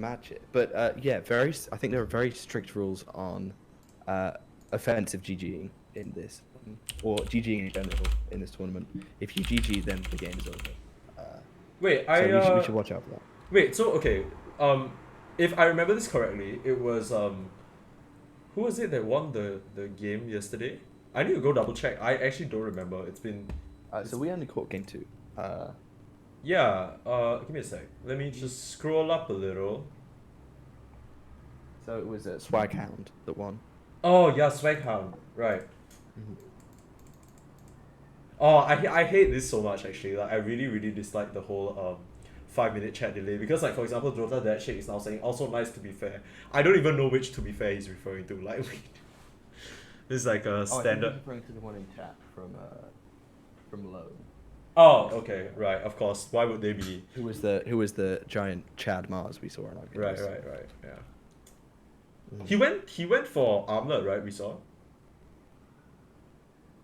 match it. But yeah, I think there are very strict rules on offensive GGing in this, or GGing in general in this tournament. If you GG, then the game is over. Wait, So we should watch out for that. wait. So okay, if I remember this correctly, it was who was it that won the game yesterday? I need to go double check. I actually don't remember. It's been So we only caught game 2. yeah. Give me a sec. Let me just scroll up a little. So it was Swag Hound that won. Oh yeah, Swaghound. Right. Mhm. Oh, I hate this so much actually. Like I really dislike the whole 5 minute chat delay because like for example Dota That Shake is now saying also nice to be fair. I don't even know which to be fair he's referring to. Like this is like a standard. referring to the one in chat from Low. Oh, okay, right, of course. Why would they be? Who was the giant Chad Mars we saw in our Right, games. yeah. Mhm. He went for Armlet, right? We saw.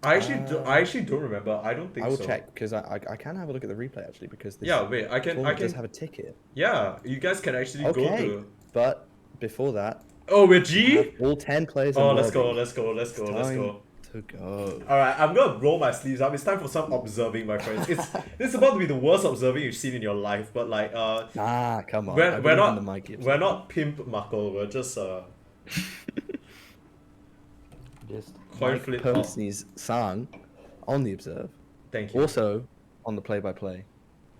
I actually don't remember. I don't think I will so. check because I can have a look at the replay actually because this Yeah, wait. I tournament does can. have a ticket. Yeah, you guys can actually go Okay, to. but before that, Oh, we're we G. have all 10 players. Oh, in let's go. lobby. Let's go. It's time to go. All right, I'm gonna roll my sleeves up. It's time for some observing, my friends. It's about to be the worst observing you've seen in your life. But like, Ah, come on. we're not the Mike Gibson. we're not pimp muckle. We're just Just Coin Mike flip Percy's song on the observe. Thank you. Also on the play-by-play.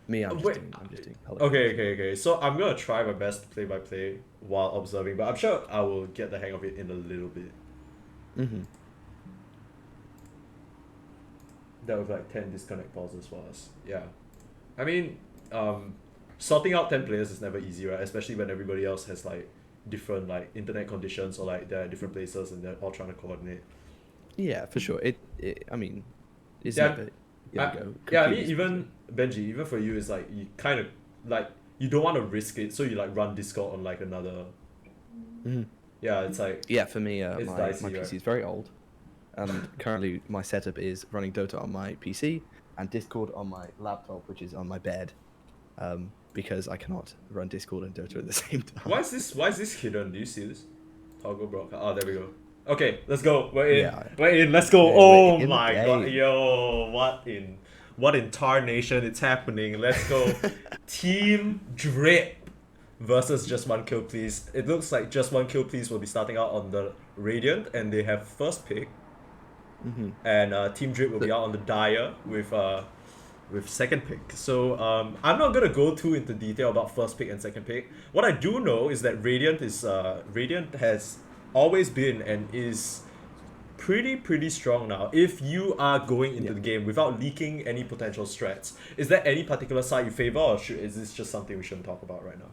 Me, I'm Wait. just doing. Hello. Okay. So I'm gonna try my best to play by play while observing, but I'm sure I will get the hang of it in a little bit. Mm-hmm. That was like 10 disconnect pauses for us. Yeah. I mean, sorting out 10 players is never easy, right? Especially when everybody else has like different like internet conditions or like they're at different places and they're all trying to coordinate. Yeah, for sure. I mean, it's Yeah, never I, gonna go. yeah, I mean, completely even Benji, even for you, it's like you kind of like you don't want to risk it, so you like run Discord on like another. smoothly. Mhm. Yeah, it's like Yeah, for me, It's my dicey, PC right? is very old, and currently my setup is running Dota on my PC and Discord on my laptop, which is on my bed, because I cannot run Discord and Dota at the same time. Why is this hidden? Do you see this? Toggle broadcast. Oh, there we go. Okay, let's go. We're in. Yeah. We're in. Let's go. Yeah, Oh we're in the my god, game. yo, what in tarnation it's happening? Let's go. Team Drip versus Just One Kill Please. It looks like Just One Kill Please will be starting out on the Radiant, and they have first pick, Mhm. and Team Drip will be out on the Dire with second pick. So I'm not gonna go too into detail about first pick and second pick. What I do know is that Radiant has always been and is pretty strong now. If you are going into Yeah. the game without leaking any potential strats, is there any particular side you favor, or is this just something we shouldn't talk about right now?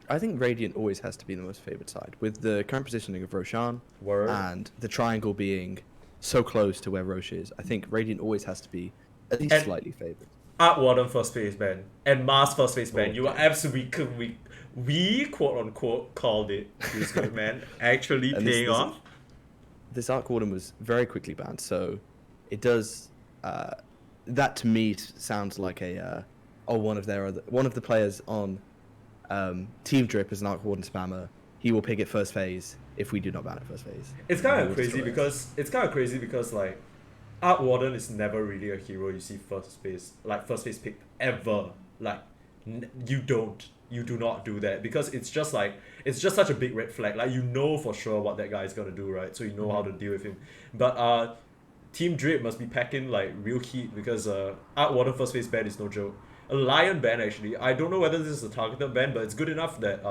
I think Radiant always has to be the most favored side, with the current positioning of Roshan Word. and the triangle being so close to where Roche is. I think Radiant always has to be at least And- slightly favored. Art Warden first phase ban and Mars first phase ban. You were Okay. absolutely we quote unquote called it. Feels good, man. Actually And paying off. This Arc Warden was very quickly banned, so it does. That to me sounds like one of the players on Team Drip is an Arc Warden spammer. He will pick it first phase if we do not ban it first phase. It's kind He of will crazy destroy us. because like Art Warden is never really a hero you see first phase picked ever. Like you do not do that because it's just such a big red flag. Like you know for sure what that guy is gonna do, right? So you know how to deal with him. But Team Drip must be packing like real heat because Art Warden first phase ban is no joke. A Lion ban actually. I don't know whether this is a targeted ban, but it's good enough that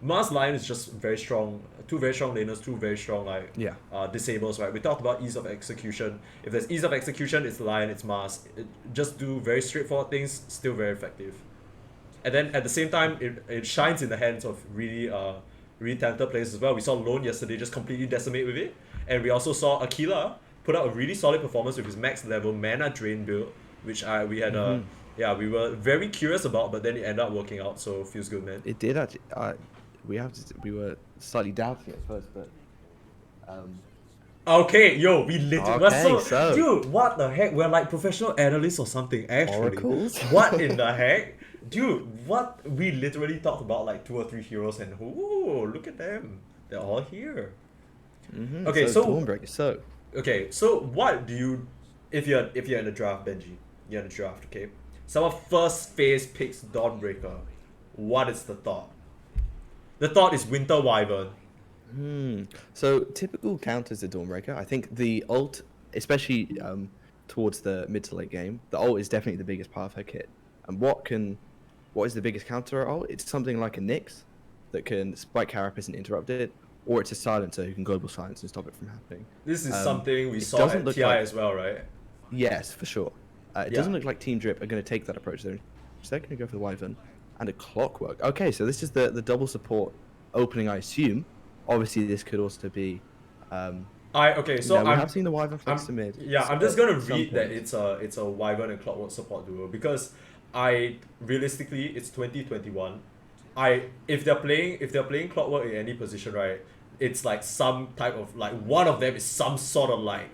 Mars Lion is just very strong. Two very strong laners, two very strong Yeah. disables, right? We talked about ease of execution. If there's ease of execution, it's Lion, it's Mars. Just do very straightforward things, still very effective. And then at the same time, it shines in the hands of really talented players as well. We saw Lone yesterday just completely decimate with it. And we also saw Aquila put out a really solid performance with his max level mana drain build, which we were very curious about, but then it ended up working out, so feels good, man. It did actually. We were slightly doubting at first, but Okay, yo, we literally Okay, so- dude, what the heck? We're like professional analysts or something, actually. Oracles? What in the heck? Dude, what we literally talked about like 2 or 3 heroes, and ooh, look at them. They're all here. Okay, So so Dawnbreaker. So what do you, if you're in the draft, Benji, you're in the draft, okay? Someone first phase picks Dawnbreaker. What is the thought? The thought is Winter Wyvern. so typical counters to Dawnbreaker. I think the ult, especially towards the mid to late game, the ult is definitely the biggest part of her kit. And what is the biggest counter ult? It's something like a Nyx that can spike carapace and interrupt it, or it's a silencer who can global silence and stop it from happening. This is something we it saw doesn't at look TI like- as well, right? Yes, for sure. It Yeah. doesn't look like Team Drip are going to take that approach. They're going to go for the Wyvern and a Clockwork. Okay, so this is the double support opening, I assume. Obviously, this could also be. Okay, so we I'm, have seen the Wyvern flex to mid. I'm just gonna at some read that point. it's a Wyvern and Clockwork support duo because I realistically it's 2021. If they're playing Clockwork in any position, right, it's like some type of like one of them is some sort of like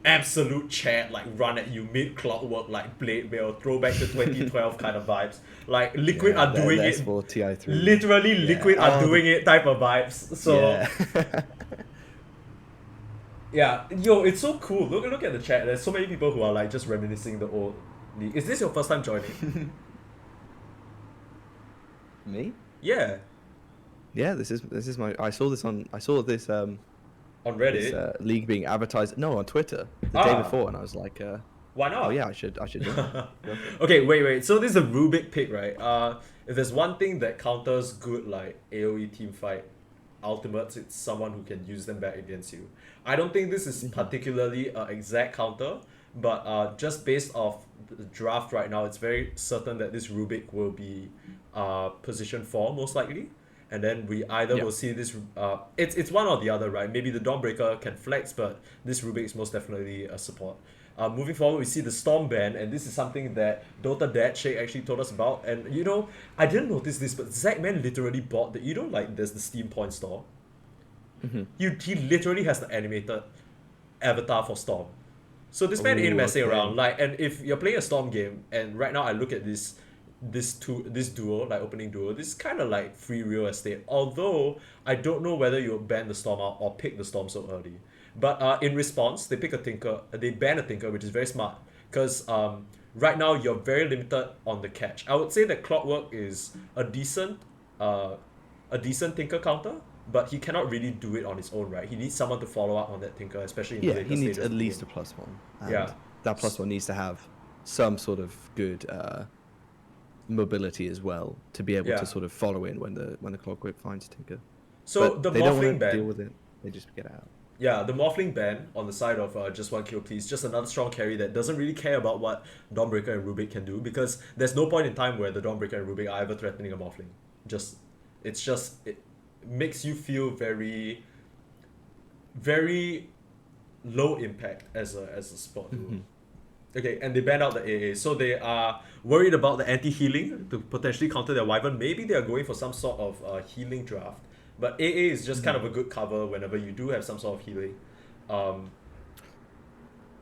absolute chat like run at you mid Clockwork like Blade Mail throwback to 2012 kind of vibes. Like Liquid are doing that's it. for TI3. Literally, Yeah. Liquid are Oh, doing it type of vibes. So yeah. yeah, yo, it's so cool. Look at the chat. There's so many people who are like just reminiscing the old league. Is this your first time joining? Me? Yeah, Yeah, this is my. I saw this on Reddit. league being advertised. No, on Twitter the day Ah. before, and I was like, Why not? oh yeah, I should join. Okay, wait. So this is a Rubik pick, right? If there's one thing that counters good like AOE team fight ultimates, it's someone who can use them back against you. I don't think this is particularly an exact counter, but just based off the draft right now, it's very certain that this Rubik will be position 4 most likely. And then we either Yeah. will see this. It's one or the other, right? Maybe the Dawnbreaker can flex, but this Rubik is most definitely a support. Moving forward, we see the Storm ban, and this is something that Dota Dad Shake actually told us about. And you know, I didn't notice this, but Zachman literally bought the. You know, like there's the Steam Point store. He literally has the animated avatar for Storm. So this man ain't Ooh, messing okay. around. Like, and if you're playing a Storm game, and right now I look at this duo, like opening duo, this is kind of like free real estate. Although I don't know whether you'll ban the Storm out or pick the Storm so early. But in response, they pick a Tinker. They ban a Tinker, which is very smart because right now you're very limited on the catch. I would say that Clockwork is a decent Tinker counter, but he cannot really do it on his own, right? He needs someone to follow up on that Tinker, especially in the Yeah, later he needs stages at of the least game. a +1. And Yeah. that +1 needs to have some sort of good mobility as well to be able Yeah. to sort of follow in when the Clockwork finds Tinker. So But the they don't Morphling want to deal ban. with it. They just get out. Yeah, the Morphling ban on the side of just one kill please, just another strong carry that doesn't really care about what Dawnbreaker and Rubik can do because there's no point in time where the Dawnbreaker and Rubik are ever threatening a Morphling. It makes you feel very, very low impact as a sport duo. Okay, and they banned out the AA, so they are worried about the anti-healing to potentially counter their Wyvern. Maybe they are going for some sort of healing draft, but AA is just kind of a good cover whenever you do have some sort of healing.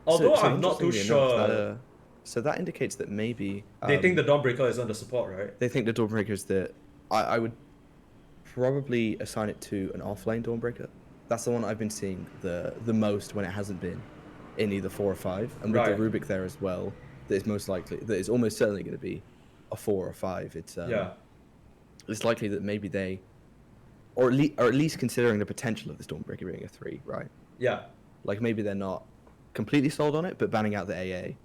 Although I'm not too interestingly sure. enough, so that indicates that maybe They think the Dawnbreaker is under support, right? they think the Dawnbreaker is I would probably assign it to an offlane Dawnbreaker. That's the one I've been seeing the most when it hasn't been in either 4 or 5, and with Right. the Rubik there as well, that is most likely that is almost certainly going to be a 4 or 5. It's it's likely that maybe they, or at least considering the potential of this Dawnbreaker being a 3, right? Yeah. Like maybe they're not completely sold on it, but banning out the AA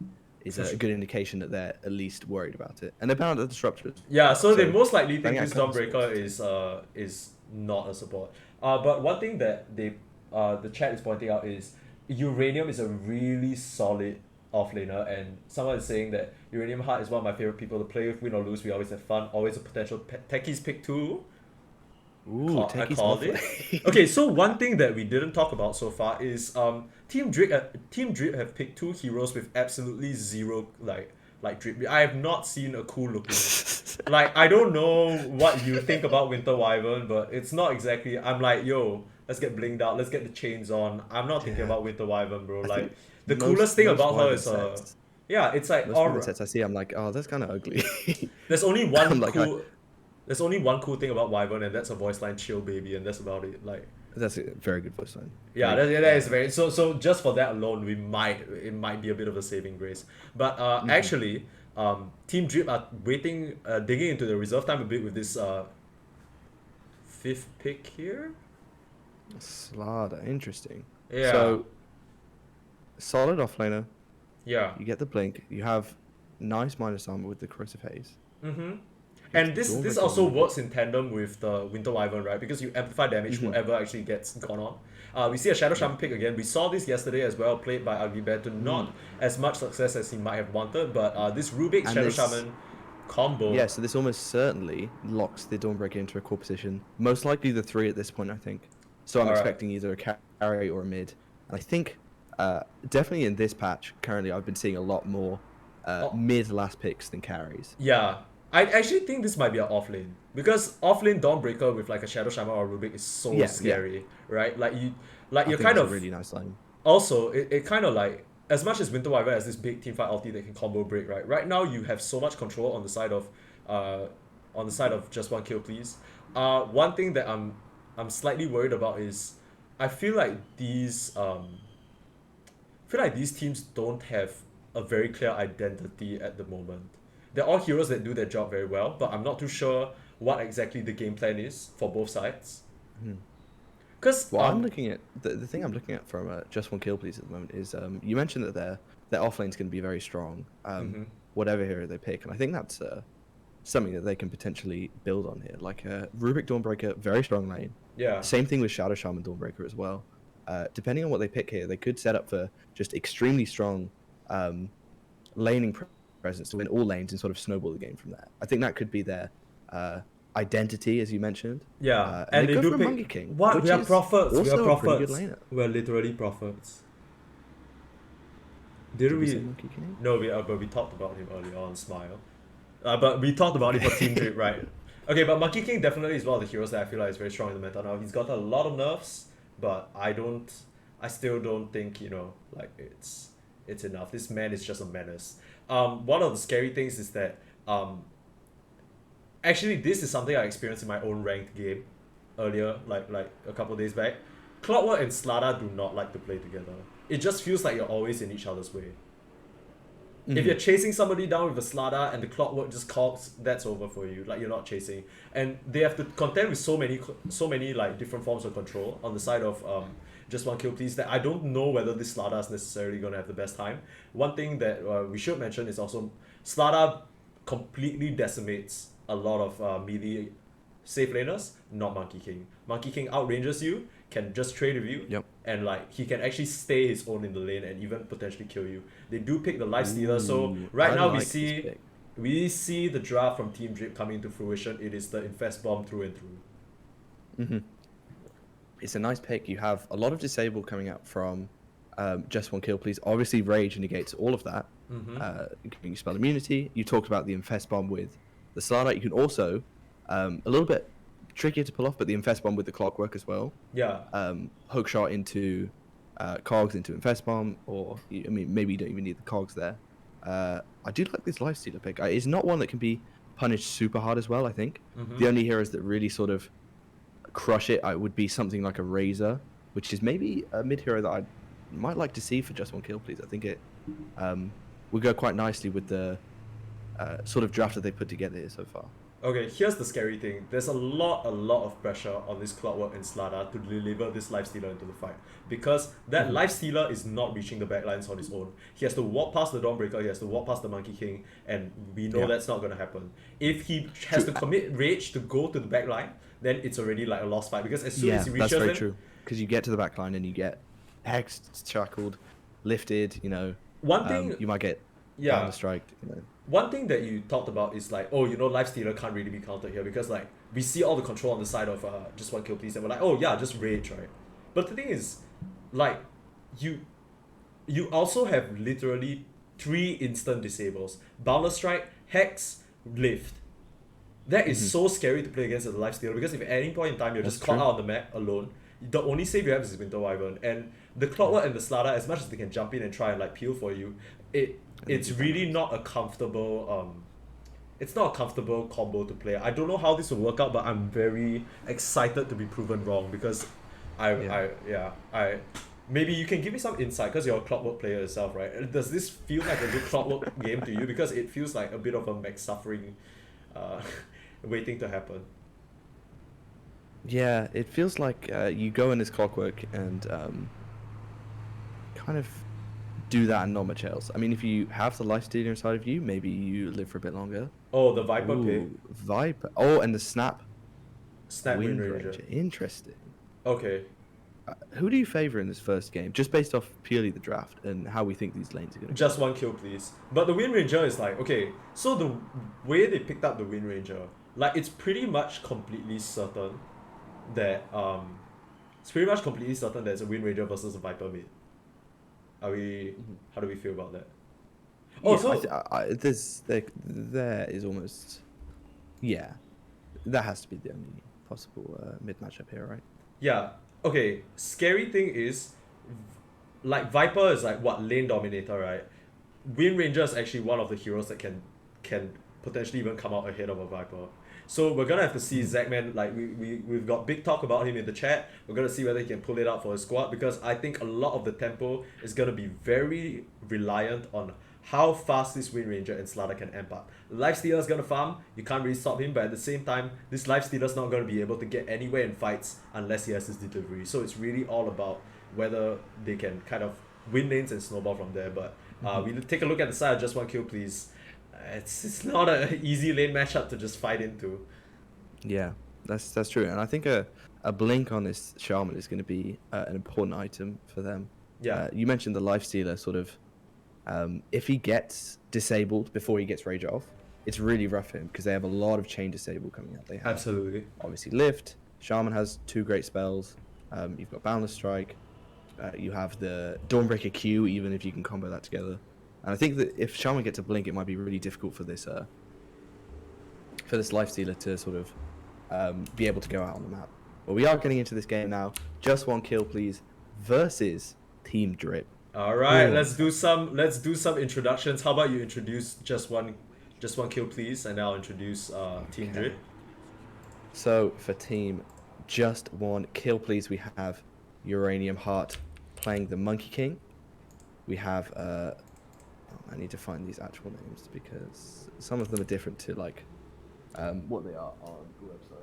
is For a sure. good indication that they're at least worried about it, and they banned out the disruptors. Yeah, so they most likely think banning out this counter Dawnbreaker is not a support. But one thing that the chat is pointing out is Uranium is a really solid offlaner, and someone is saying that Uranium Heart is one of my favorite people to play with. Win or lose, we always have fun. Always a potential techies pick too. Ooh, I Techie's called offlane. it. Okay, so one thing that we didn't talk about so far is Team Drip have picked 2 heroes with absolutely zero like drip. I have not seen a cool looking. Like, I don't know what you think about Winter Wyvern, but it's not exactly. I'm like, yo, let's get blinged out. Let's get the chains on. I'm not thinking Yeah. about Winter Wyvern, bro. I Like, think the most- coolest thing most about her Wyvern is sets Yeah, it's like Most movement alright. sets I see, I'm like, oh, that's kind of ugly. There's only I'm one like, cool. There's only one cool thing about Wyvern, and that's a voice line, "Chill, baby," and that's about it. Like, that's a very good voice line. yeah, Very, that is very. So just for that alone, it might be a bit of a saving grace. But mhm. actually, Team Drip are digging into the reserve time a bit with this fifth pick here. Slada, interesting. Yeah, So solid offlaner. yeah. You get the blink. You have nice minus armor with the corrosive haze. Mm-hmm. You And get this Dawnbreaker also Rubik. works in tandem with the Winter Wyvern, right? Because you amplify damage Hmm. whatever actually gets gone on. We see a Shadow Yeah. Shaman pick again. We saw this yesterday as well, played by Ugly Bear to Mm. not as much success as he might have wanted. But this Rubik And Shadow this, Shaman combo, yeah, so this almost certainly locks the Dawnbreaker into a core position. Most likely the three at this point, I think. So I'm alright. expecting either a carry or a mid. And I think definitely in this patch, currently, I've been seeing a lot more Oh, mid last picks than carries. yeah. I actually think this might be an offlane. Because offlane Dawnbreaker with like a Shadow Shaman or Rubik is so Yeah, yeah. scary, right? I You're think kind it's a of really nice line. also, it kind of like, as much as Winter Wyvern has this big teamfight ulti that can combo break, right? Right now you have so much control uh, on the side of just one kill, please. One thing that I'm slightly worried about is, I feel like these teams don't have a very clear identity at the moment. They're all heroes that do their job very well, but I'm not too sure what exactly the game plan is for both sides. Mhm. Cause Well, I'm looking at the thing I'm looking at from just one kill please at the moment is you mentioned that their offlane's going to be very strong, mm-hmm. whatever hero they pick, and I think that's something that they can potentially build on here. Like Rubik Dawnbreaker, very strong lane. Yeah. Same thing with Shadow Shaman Dawnbreaker as well. Depending on what they pick here, they could set up for just extremely strong um, laning presence to win all lanes and sort of snowball the game from there. I think that could be their uh, identity, as you mentioned. Yeah, And they and they go do for a pick Monkey King, what we which are is prophets. We are also a pretty good prophets. laner. We are literally prophets. Did Didn't we say we? Monkey King? No, but we talked about him earlier on. Smile. But we talked about it for Team Drip, right? Okay, but Monkey King definitely is one of the heroes that I feel like is very strong in the meta now. He's got a lot of nerfs, but I still don't think like it's enough. This man is just a menace. One of the scary things is that actually this is something I experienced in my own ranked game earlier, like a couple of days back. Clockwork and Slada do not like to play together. It just feels like you're always in each other's way. If Mm-hmm. you're chasing somebody down with a Slada and the Clockwork just cogs, that's over for you. Like, you're not chasing, and they have to contend with so many like different forms of control on the side of just one kill please, that I don't know whether this Slada is necessarily gonna have the best time. One thing that we should mention is also Slada completely decimates a lot of melee safe laners, not Monkey King. Monkey King outranges you, can just trade with you, Yep. and like he can actually stay his own in the lane and even potentially kill you. They do pick the life stealer, so Ooh, right I now like this pick. we see the draft from Team Drip coming into fruition. It is the infest bomb through and through. Mm-hmm. It's a nice pick. You have a lot of disable coming out from just one kill, please. Obviously, Rage negates all of that. Mm-hmm. You can spell immunity. You talked about the Infest Bomb with the Slada. You can also, a little bit trickier to pull off, but the Infest Bomb with the Clockwork as well. Yeah. Hook shot into Cogs into Infest Bomb, or, I mean, maybe you don't even need the Cogs there. I do like this Lifestealer pick. It's not one that can be punished super hard as well, I think. Mm-hmm. The only heroes that really sort of crush it would be something like a Razor, which is maybe a mid hero that I might like to see for just one kill, please. I think it would go quite nicely with the sort of draft that they put together here so far. Okay, here's the scary thing. There's a lot of pressure on this Clockwork and Slada to deliver this Lifestealer into the fight. Because that Lifestealer is not reaching the backlines on his own. He has to walk past the Dawnbreaker, he has to walk past the Monkey King, and we know Yeah. that's not going to happen. If he has to commit Rage to go to the backline, then it's already like a lost fight. Because as soon as he reaches that's very them, true. Because you get to the back line and you get hexed, shackled, lifted, one thing, you might get yeah, down the strike, one thing that you talked about is like, oh, Lifestealer can't really be countered here because like we see all the control on the side of just one kill please, and we're like, oh yeah, just Rage, right? But the thing is, like, you also have literally 3 instant disables: Boundless Strike, Hex, Lift. That is so scary to play against as a Lifestealer, because if at any point in time you're That's just caught true. out on the map alone, the only save you have is Winter Wyvern, and the Clockwork and the Slada, as much as they can jump in and try and like peel for you, I think it's it's really dynamics. not a comfortable it's not a comfortable combo to play. I don't know how this will work out, but I'm very excited to be proven wrong because Yeah. I maybe you can give me some insight because you're a Clockwork player yourself, right? Does this feel like a good Clockwork game to you? Because it feels like a bit of a max suffering uh, waiting to happen. Yeah, it feels like you go in as Clockwork and kind of do that and not much else. I mean, if you have the life stealer inside of you, maybe you live for a bit longer. Oh, the Viper pick, Ooh, Viper. Oh, and the Snap Snap Wind Wind Ranger. Ranger. Interesting. Okay, Who do you favor in this first game, just based off purely the draft and how we think these lanes are going to go? just one kill, please. But the Wind Ranger is like, okay, so the way they picked up the Wind Ranger, like it's pretty much completely certain that it's pretty much completely certain that it's a Wind Ranger versus a Viper mid. Are we? Mhm. How do we feel about that? Oh, Yeah, so there is almost yeah, that has to be the only possible mid matchup here, right? yeah. Okay. Scary thing is, like Viper is like what lane dominator, right? Wind Ranger is actually one of the heroes that can potentially even come out ahead of a Viper. So we're gonna have to see Mhm. Zachman, like we've got big talk about him in the chat. We're gonna see whether he can pull it out for his squad because I think a lot of the tempo is gonna be very reliant on how fast this Wind Ranger and Slaughter can amp up. Lifestealer's gonna farm, you can't really stop him, but at the same time, this Lifestealer's not gonna be able to get anywhere in fights unless he has his delivery. So it's really all about whether they can kind of win lanes and snowball from there. But Mhm. we take a look at the side of just one kill, please. It's not an easy lane matchup to just fight into. Yeah, that's true, and I think a blink on this shaman is going to be an important item for them. Yeah, You mentioned the life stealer sort of. If he gets disabled before he gets rage off, it's really rough for him because they have a lot of chain disable coming out. They have absolutely. obviously lift. Shaman has two great spells. You've got boundless strike. You have the Dawnbreaker Q, even if you can combo that together. And I think that if Shaman gets a blink, it might be really difficult for this life stealer to sort of be able to go out on the map. But we are getting into this game now. Just one kill, please, versus Team Drip. All right, Oh, let's do some introductions. How about you introduce just one kill, please, and I'll introduce Team okay. Drip. So for Team Just One Kill, please, we have Uranium Heart playing the Monkey King. We have I need to find these actual names because some of them are different to like what they are on the website.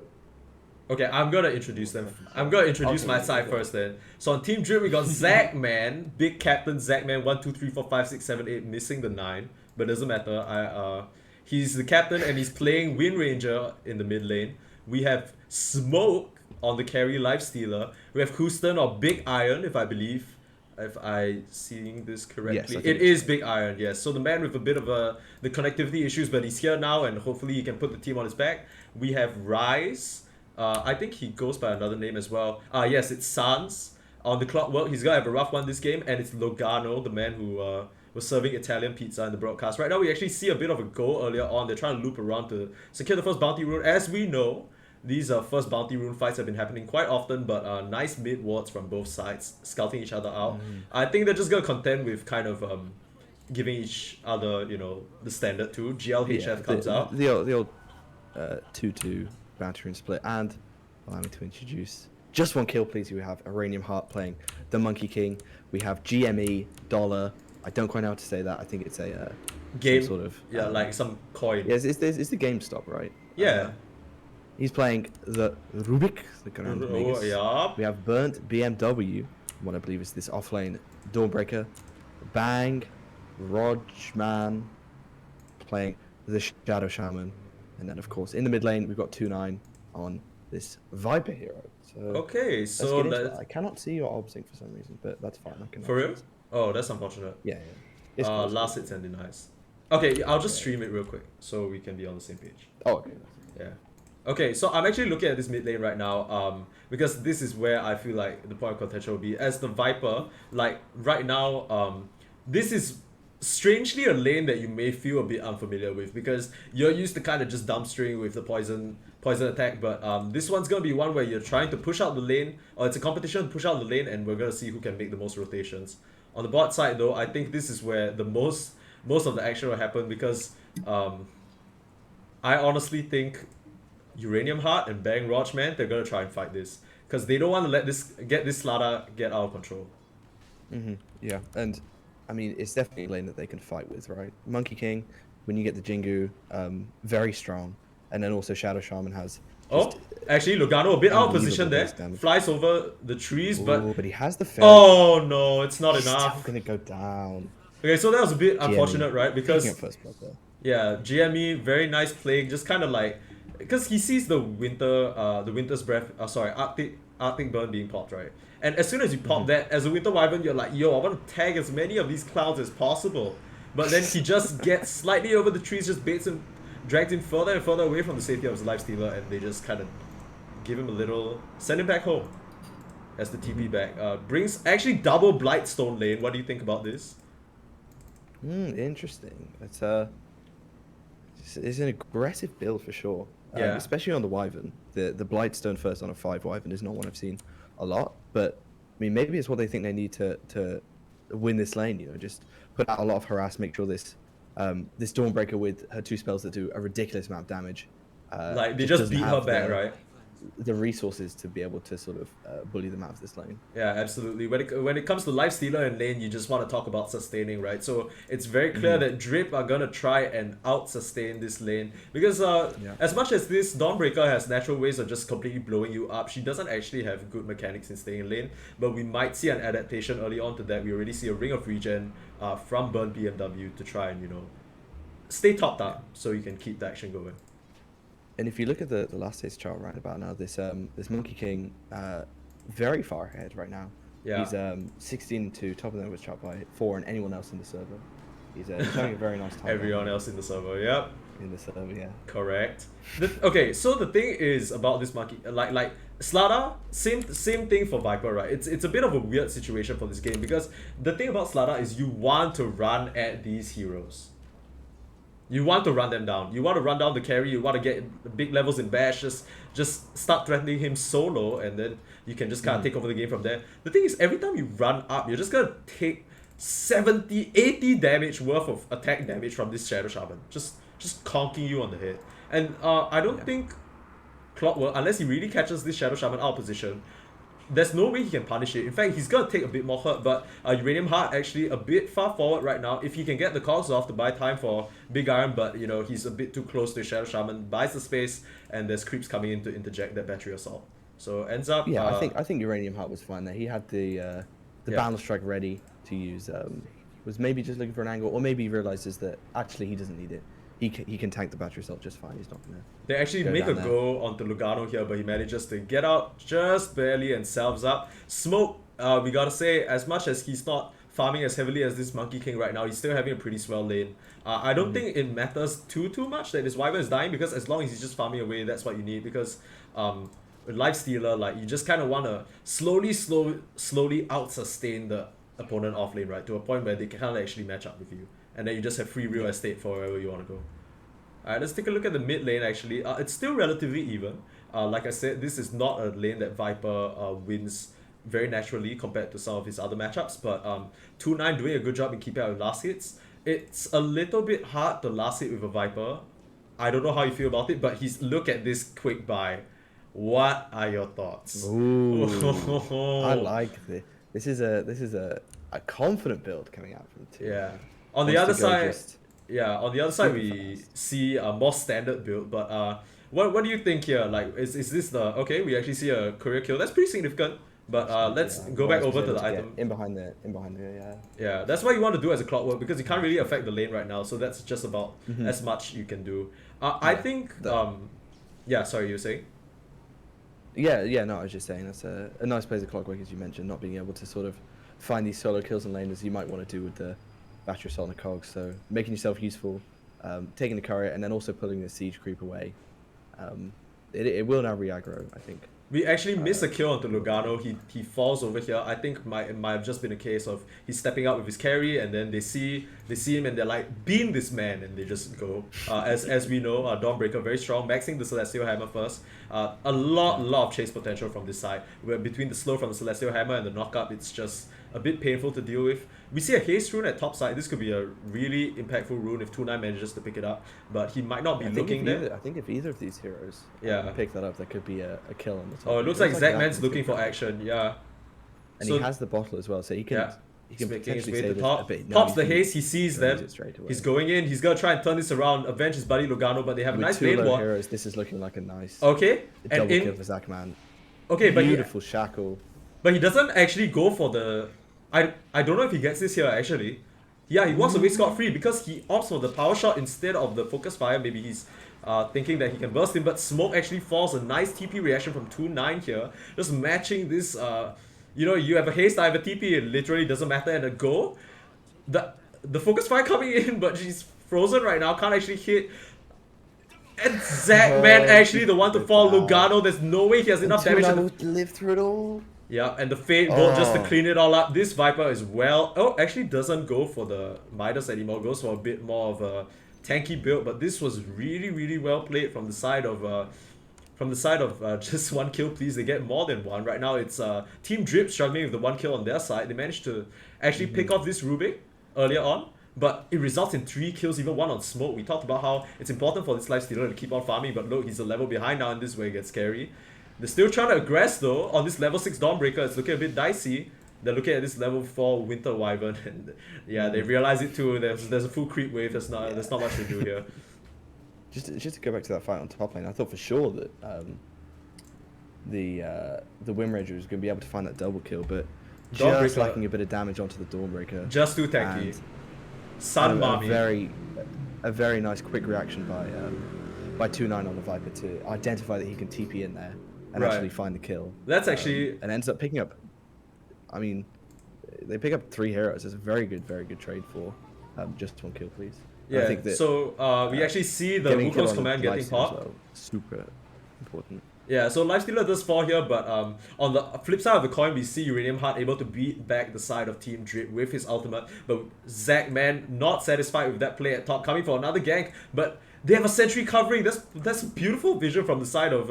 Okay, I'm gonna introduce them. I'm gonna introduce my side first then. So on Team Drip we got Zachman, big captain Zachman, 1, 2, 3, 4, 5, 6, 7, 8, missing the 9, but doesn't matter. He's the captain and he's playing Wind Ranger in the mid lane. We have Smoke on the carry Lifestealer. We have Houston or Big Iron, if I seeing this Yes, correctly. I It think is it's Big Iron, yes. So the man with a bit of the connectivity issues, but he's here now and hopefully he can put the team on his back. We have Rise. I think he goes by another name as well. Yes, it's Sans. On the Clockwork, he's gonna have a rough one this game, and it's Logano, the man who was serving Italian pizza in the broadcast. Right now, we actually see a bit of a goal earlier on. They're trying to loop around to secure the first bounty rune. As we know, these first bounty rune fights have been happening quite often, but nice mid wards from both sides, scouting each other out. I think they're just gonna contend with kind of giving each other, the standard too. yeah GLHF comes out. the old 2-2 bounty rune split. And allow me to introduce just one kill, please. We have Uranium Heart playing the Monkey King. We have GME Dollar. I don't quite know how to say that. I think it's a Game, some sort of yeah, like some coin. yes, it's the GameStop, right? Yeah. He's playing the Rubik, the Grand Oh, Magus. yeah. We have Burnt BMW, what I believe is this offlane Dawnbreaker. Bang, Rodgeman playing the Shadow Shaman. And then, of course, in the mid lane, we've got 2-9 on this Viper hero. So Okay, let's so get into that that. I cannot see your obsing for some reason, but that's fine. I can for real? access it. Oh, that's unfortunate. Yeah. It's cool, it's Last cool. hits and denies. Okay, I'll just Yeah. stream it real quick so we can be on the same page. Oh, okay. Yeah. Okay, so I'm actually looking at this mid lane right now, because this is where I feel like the point of contention will be. As the Viper, like right now, this is strangely a lane that you may feel a bit unfamiliar with because you're used to kind of just dumpstering with the poison attack, but this one's gonna be one where you're trying to push out the lane, or it's a competition to push out the lane, and we're gonna see who can make the most rotations. On the bot side though, I think this is where the most of the action will happen because I honestly think Uranium Heart and Bang Rog, man, they're gonna try and fight this because they don't want to let this Slada get out of control. Yeah, and I mean it's definitely a lane that they can fight with, right? Monkey King, when you get the Jingu, very strong, and then also Shadow Shaman has. Oh, actually, Lugano a bit out of position there. Damage. Flies over the trees, But he has the fairy. Oh no, it's not He's enough. still gonna go down. Okay, so that was a bit GME. unfortunate, right? Because First blood there. yeah, GME, very nice play, just kind of like because he sees the winter's breath. Sorry, Arctic burn being popped, right? And as soon as you pop that, as a winter wyvern, you're like, yo, I want to tag as many of these clouds as possible. But then he just gets slightly over the trees, just baits him, drags him further and further away from the safety of his lifestealer, and they just kind of give him a little, send him back home. As the TP back. Brings actually double Blightstone lane. What do you think about this? Interesting. It's an aggressive build for sure. Yeah. Especially on the Wyvern. The Blightstone first on a 5 Wyvern is not one I've seen a lot. But I mean, maybe it's what they think they need to win this lane. You know, just put out a lot of harass, make sure this this Dawnbreaker with her 2 spells that do a ridiculous amount of damage. Like they just beat her back, right? The resources to be able to sort of bully them out of this lane. Yeah, absolutely. When it comes to lifestealer and lane, you just want to talk about sustaining, right? So it's very clear that Drip are gonna try and out sustain this lane because as much as this Dawnbreaker has natural ways of just completely blowing you up, she doesn't actually have good mechanics in staying in lane. But we might see an adaptation early on to that. We already see a Ring of Regen from Burn BMW to try and stay topped up so you can keep the action going. And if you look at the last stage chart right about now, this Monkey King very far ahead right now. Yeah. He's 16-2, top of the was chart by 4, and anyone else in the server. He's having a very nice time. Everyone else in the server, yep. In the server, yeah. Correct. Okay, so the thing is about this monkey, like Slada, same thing for Viper, right? It's a bit of a weird situation for this game because the thing about Slada is you want to run at these heroes. You want to run them down. You want to run down the carry. You want to get the big levels in bash. Just start threatening him solo, and then you can just kind of take over the game from there. The thing is, every time you run up, you're just gonna take 70, 80 damage worth of attack damage from this Shadow Shaman. Just conking you on the head. And I don't think Clockwork, unless he really catches this Shadow Shaman out of position, there's no way he can punish it. In fact, he's gonna take a bit more hurt, but Uranium Heart actually a bit far forward right now. If he can get the cogs off to buy time for Big Iron, but he's a bit too close to Shadow Shaman, buys the space, and there's creeps coming in to interject that battery assault. So ends up. Yeah, I think Uranium Heart was fine there. He had the Boundless Strike ready to use. Was maybe just looking for an angle, or maybe he realizes that actually he doesn't need it. He can tank the battery assault just fine. He's not gonna. They actually make a go onto Lugano here, but he manages to get out just barely and salves up. Smoke, we gotta say, as much as he's not farming as heavily as this Monkey King right now, he's still having a pretty swell lane. I don't think it matters too much that this Wyvern is dying, because as long as he's just farming away, that's what you need. Because with Lifestealer, like, you just kind of want to slowly out-sustain the opponent off lane, right? To a point where they can't actually match up with you. And then you just have free real estate for wherever you want to go. Alright, let's take a look at the mid lane actually. It's still relatively even. Like I said, this is not a lane that Viper wins very naturally compared to some of his other matchups. But 2-9 doing a good job in keeping out with last hits. It's a little bit hard to last hit with a Viper. I don't know how you feel about it, but look at this quick buy. What are your thoughts? Ooh, I like this. This is a confident build coming out from the team. Yeah. On the other side, we see a more standard build. But what do you think here? Like, is this the okay? We actually see a career kill. That's pretty significant. But let's go back over to the item. In behind the yeah. Yeah, that's what you want to do as a Clockwork, because you can't really affect the lane right now. So that's just about as much you can do. I think yeah. Sorry, you were saying? Yeah. No, I was just saying that's a nice play as a Clockwork, as you mentioned, not being able to sort of find these solo kills in lane as you might want to do with the battery assault and the cogs. So making yourself useful, taking the courier, and then also pulling the siege creep away. It will now re-aggro, I think. We actually miss a kill onto Lugano. He falls over here. I think it might have just been a case of he's stepping out with his carry, and then they see him and they're like, beam this man, and they just go. As we know, Dawnbreaker very strong, maxing the Celestial Hammer first. A lot of chase potential from this side. Where between the slow from the Celestial Hammer and the knockup, it's just a bit painful to deal with. We see a haste rune at top side. This could be a really impactful rune if 2-9 manages to pick it up, but he might not be looking there. I think if either of these heroes Yeah. pick that up, there could be a kill on the top. Oh, it looks like Zachman's Zachman's looking for gonna- action, yeah. And So- he has the bottle as well, so he can. Yeah. He He's can making his potentially way to save the it top. a bit. No, Pops he the can haste, he sees raise them. it straight away. He's going in, he's gonna try and turn this around, avenge his buddy Lugano, but they have a With nice two lane low war. heroes, this is looking like a nice Okay, and double kill in for Zachman. okay, Beautiful shackle. but he doesn't actually go for the. I don't know if he gets this here actually. Yeah, he walks away scot-free because he opts for the power shot instead of the focus fire. Maybe he's thinking that he can burst him, but smoke actually falls. A nice TP reaction from 2-9 here, just matching this. You have a haste, I have a TP. It literally doesn't matter. And a go, the focus fire coming in, but she's frozen right now. Can't actually hit. And Zachman actually the one to fall. Lugano, there's no way he has enough damage. To live through it all. Yeah, and the Fate Bolt just to Oh. clean it all up. This Viper is actually doesn't go for the Midas anymore. Goes for a bit more of a tanky build, but this was really, really well played from the side of just one kill, please. They get more than one. Right now it's Team Drip struggling with the one kill on their side. They managed to actually pick off this Rubik earlier on, but it results in 3 kills, even 1 on smoke. We talked about how it's important for this lifestealer to keep on farming, but look, he's a level behind now, and this is where it gets scary. They're still trying to aggress though on this level 6 Dawnbreaker. It's looking a bit dicey. They're looking at this level 4 Winter Wyvern, and yeah, they realize it too. There's a full creep wave. There's not much to do here. Just to go back to that fight on top lane, I thought for sure that the Wind Ranger was going to be able to find that double kill, but just Dawnbreaker- lacking a bit of damage onto the Dawnbreaker. Just too tanky. And Sun a Mommy. very nice quick reaction by 2-9 on the Viper to identify that he can TP in there and Right. actually find the kill. That's actually and ends up picking up. I mean, they pick up 3 heroes. It's a very good trade for just 1 kill, please. And yeah. I think that So we actually see the getting a kill Wukong's on the command getting Lifesteal as popped. well, super important. Yeah, so Lifestealer does fall here, but on the flip side of the coin, we see Uranium Heart able to beat back the side of Team Drip with his ultimate, but Zachman not satisfied with that play at top, coming for another gank, but they have a sentry covering. That's a beautiful vision from the side of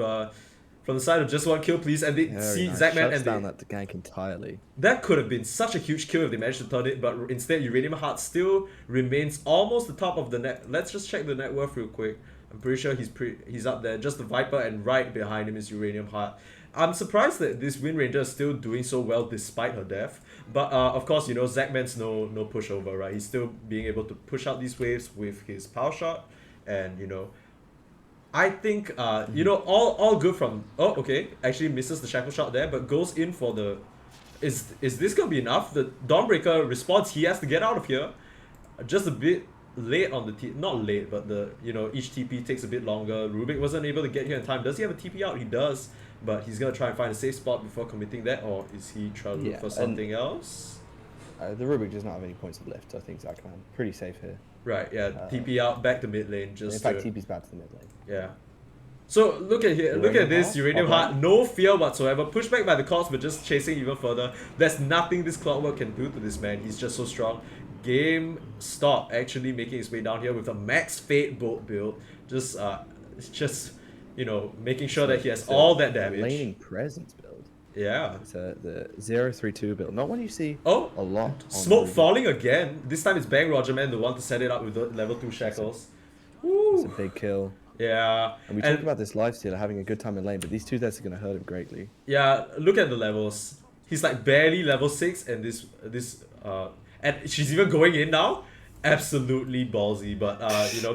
just 1 kill, please, and they Very see nice. Zachman Shuts and down they, that gank entirely. that could have been such a huge kill if they managed to turn it, but instead Uranium Heart still remains almost the top of the net. Let's just check the net worth real quick. I'm pretty sure he's up there. Just the Viper, and right behind him is Uranium Heart. I'm surprised that this Wind Ranger is still doing so well despite her death. But of course, Zachman's no pushover, right? He's still being able to push out these waves with his power shot, and I think all good from. Oh, okay, actually misses the shackle shot there, but goes in for the. Is this gonna be enough? The Dawnbreaker responds. He has to get out of here, just a bit late on the not late, but each TP takes a bit longer. Rubik wasn't able to get here in time. Does he have a TP out? He does, but he's gonna try and find a safe spot before committing that, or is he trying to look for something else? The Rubik does not have any points of lift. I think Zachman pretty safe here. Right, yeah, TP out back to mid lane. Just In fact, TP's back to the mid lane. yeah. So look at here, look at this Uranium Heart, no fear whatsoever, pushed back by the cost, but just chasing even further. There's nothing this Clockwork can do to this man. He's just so strong. Game stop actually making his way down here with a max Fate Bolt build. Just making sure that he has all that damage. Laning presence build. Yeah. It's the 032 build. Not one you see Oh, a lot. on smoke Rubik. falling again. This time it's Bang Roger Man, the one to set it up with the level 2 shackles. It's a Woo. big kill. Yeah. And we talked about this lifestealer having a good time in lane, but these 2 deaths are going to hurt him greatly. Yeah, look at the levels. He's like barely level 6, and and she's even going in now. Absolutely ballsy, but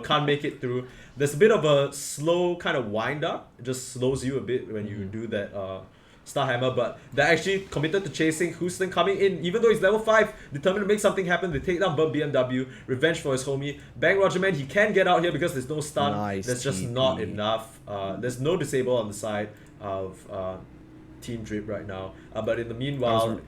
can't make it through. There's a bit of a slow kind of wind up. It just slows you a bit when you do that Star Hammer, but they're actually committed to chasing. Houston coming in, even though he's level 5, determined to make something happen. They take down Bub BMW, revenge for his homie. Bang Roger Man, he can get out here because there's no stun. Nice There's just TP. not enough. There's no disable on the side of Team Drip right now. But in the meanwhile,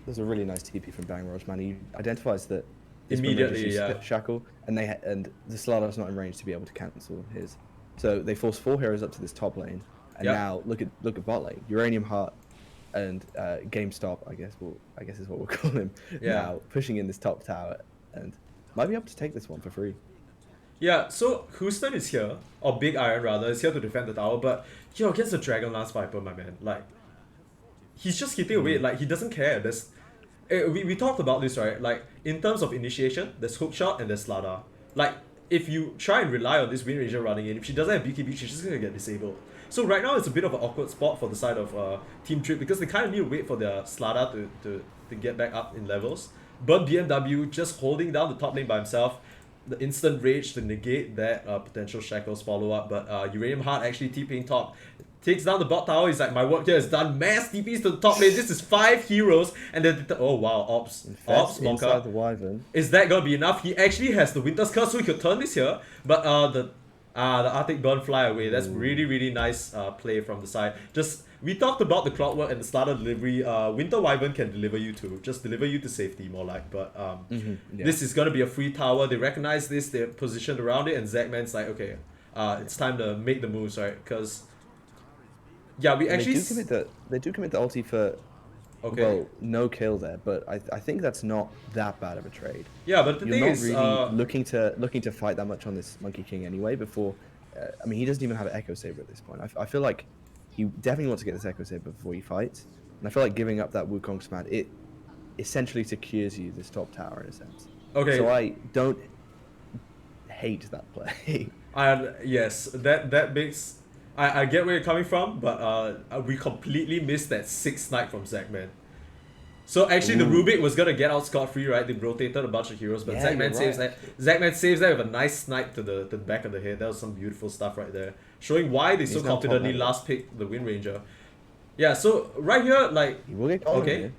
There's a really nice TP from Bang Raj, man. He identifies that this Wind immediately, Ranger's yeah. shackle, and and the Slardar's not in range to be able to cancel his. So they force 4 heroes up to this top lane, and Yep. now look at bot lane. Uranium Heart and GameStop, I guess is what we'll call him. Yeah. Now pushing in this top tower, and might be able to take this one for free. Yeah, so Houston is here, or Big Iron rather, is here to defend the tower, but against the Dragon Lance Viper, my man, like, he's just hitting away, like, he doesn't care. we talked about this, right? Like, in terms of initiation, there's hookshot and there's Slada. Like, if you try and rely on this Wind Ranger running in, if she doesn't have BKB, she's just gonna get disabled. So right now it's a bit of an awkward spot for the side of Team Drip because they kind of need to wait for their Slada to get back up in levels. But BMW just holding down the top lane by himself, the instant rage to negate that potential Shackles follow-up, but Uranium Heart actually TPing top. Takes down the bot tower, he's like, my work here is done. Mass TPs to the top lane, this is 5 heroes, and then, oh wow, Ops, inside the Wyvern. Is that gonna be enough? He actually has the Winter's Curse, so he could turn this here, but the Arctic Burn fly away. That's really nice play from the side. Just, we talked about the clockwork and the starter delivery. Winter Wyvern can deliver you to, just deliver you to safety more like, but this is gonna be a free tower. They recognize this, they're positioned around it, and Zachman's like, okay, it's time to make the moves, right? Because yeah, we actually they do commit the ulti for well, no kill there, but I think that's not that bad of a trade. Yeah, but the thing is, you're not really looking to fight that much on this Monkey King anyway. Before, I mean, he doesn't even have an Echo Saber at this point. I feel like he definitely wants to get this Echo Saber before he fights, and I feel like giving up that Wukong Smad, it essentially secures you this top tower in a sense. Okay. So I don't hate that play. Yes, that makes. I get where you're coming from, but we completely missed that 6th snipe from Zachman. So actually, the Rubik was gonna get out scot-free, right? They rotated a bunch of heroes, but Zachman saves that. Zachman saves that with a nice snipe to the back of the head. That was some beautiful stuff right there, showing why they so confidently last picked the Wind Ranger. Yeah, so right here, like, okay.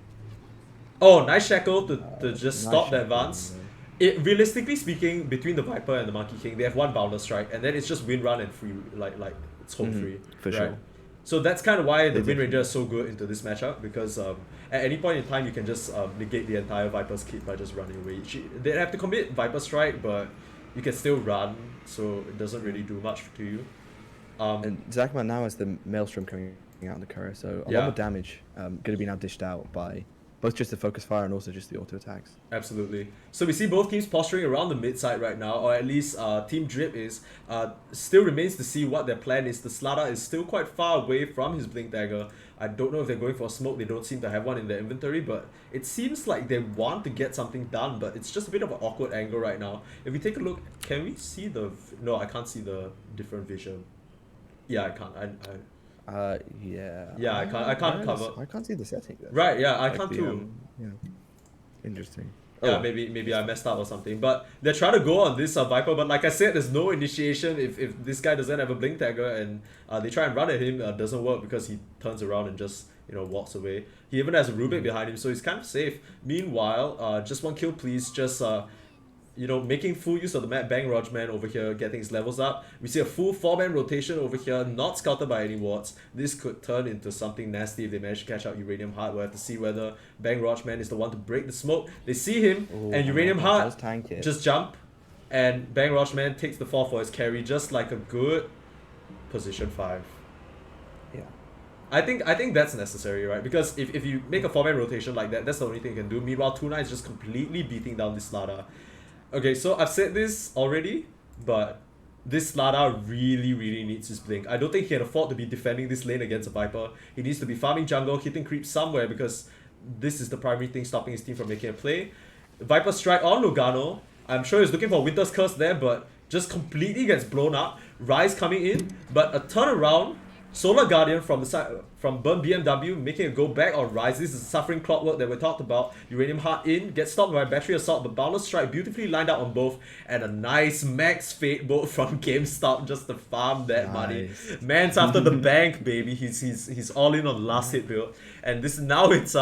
Oh, nice shackle to just stop the advance. Realistically speaking, between the Viper and the Monkey King, they have one boundless strike, and then it's just win run and free, like it's home free, for right? sure. So that's kind of why the Wind Ranger is so good into this matchup, because at any point in time you can just negate the entire Viper's kit by just running away. They have to commit Viper Strike, but you can still run, so it doesn't really do much to you. And Zachman now has the Maelstrom coming out in the courier, so a lot more damage going to be now dished out by both just the focus fire and also just the auto attacks. Absolutely. So we see both teams posturing around the mid side right now, or at least Team Drip is. Still remains to see what their plan is. The Slada is still quite far away from his Blink Dagger. I don't know if they're going for a smoke. They don't seem to have one in their inventory, but it seems like they want to get something done, but it's just a bit of an awkward angle right now. If we take a look, can we see the... No, I can't see the different vision. Yeah, I can't. Yeah. Yeah, I can't cover. I can't see the setting. Right, yeah, I can't too. Yeah. Interesting. Yeah, maybe I messed up or something. But they're trying to go on this Viper, but like I said, there's no initiation if this guy doesn't have a Blink Dagger, and they try and run at him, doesn't work because he turns around and just, walks away. He even has a Rubik behind him, so he's kind of safe. Meanwhile, just one kill please, just making full use of the map. Bang Rajman over here getting his levels up. We see a full 4-man rotation over here, not scouted by any wards. This could turn into something nasty if they manage to catch out Uranium Heart. We'll have to see whether Bang Rajman is the one to break the smoke. They see him, and Uranium Heart just jump, and Bang Rajman takes the fall for his carry, just like a good position 5. Yeah. I think that's necessary, right? Because if you make a 4-man rotation like that, that's the only thing you can do. Meanwhile, Tuna is just completely beating down this Slada. Okay, so I've said this already, but this Slada really needs his Blink. I don't think he can afford to be defending this lane against a Viper. He needs to be farming jungle, hitting creep somewhere, because this is the primary thing stopping his team from making a play. Viper strike on Lugano. I'm sure he's looking for Winter's Curse there, but just completely gets blown up. Rise coming in, but a turnaround. Solar Guardian from the side from Burn BMW making a go back on Rise. This is Suffering Clockwork that we talked about. Uranium Heart in, gets stopped by Battery Assault, but Boundless Strike beautifully lined up on both, and a nice max fate bolt from GameStop just to farm that money. Man's after the bank, baby. He's all in on the last hit build, and this now it's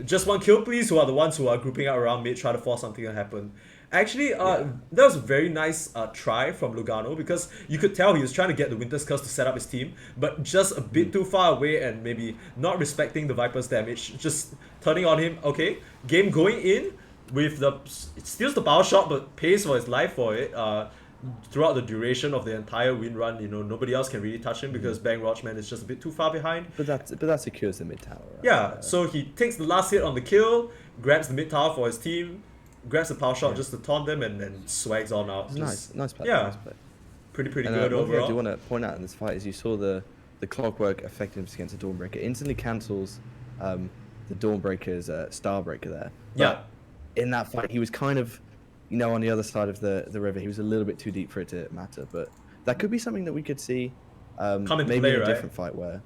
just one kill please, who are the ones who are grouping out around mid, try to force something to happen. Actually, that was a very nice try from Lugano, because you could tell he was trying to get the Winter's Curse to set up his team, but just a bit too far away and maybe not respecting the Viper's damage, just turning on him. Okay, game going in with the... It steals the power shot but pays for his life for it. Throughout the duration of the entire win run, nobody else can really touch him because Bang Rajman is just a bit too far behind. But that secures the mid tower. Right? Yeah, so he takes the last hit on the kill, grabs the mid tower for his team, grabs the power shot just to taunt them, and then swags on out. Nice play. Yeah, nice play. pretty good One thing overall. I do want to point out in this fight is you saw the clockwork effectiveness against the Dawnbreaker instantly cancels the Dawnbreaker's Starbreaker there. Yeah. But in that fight, he was kind of, on the other side of the river. He was a little bit too deep for it to matter. But that could be something that we could see Come into maybe play, in a right? different fight where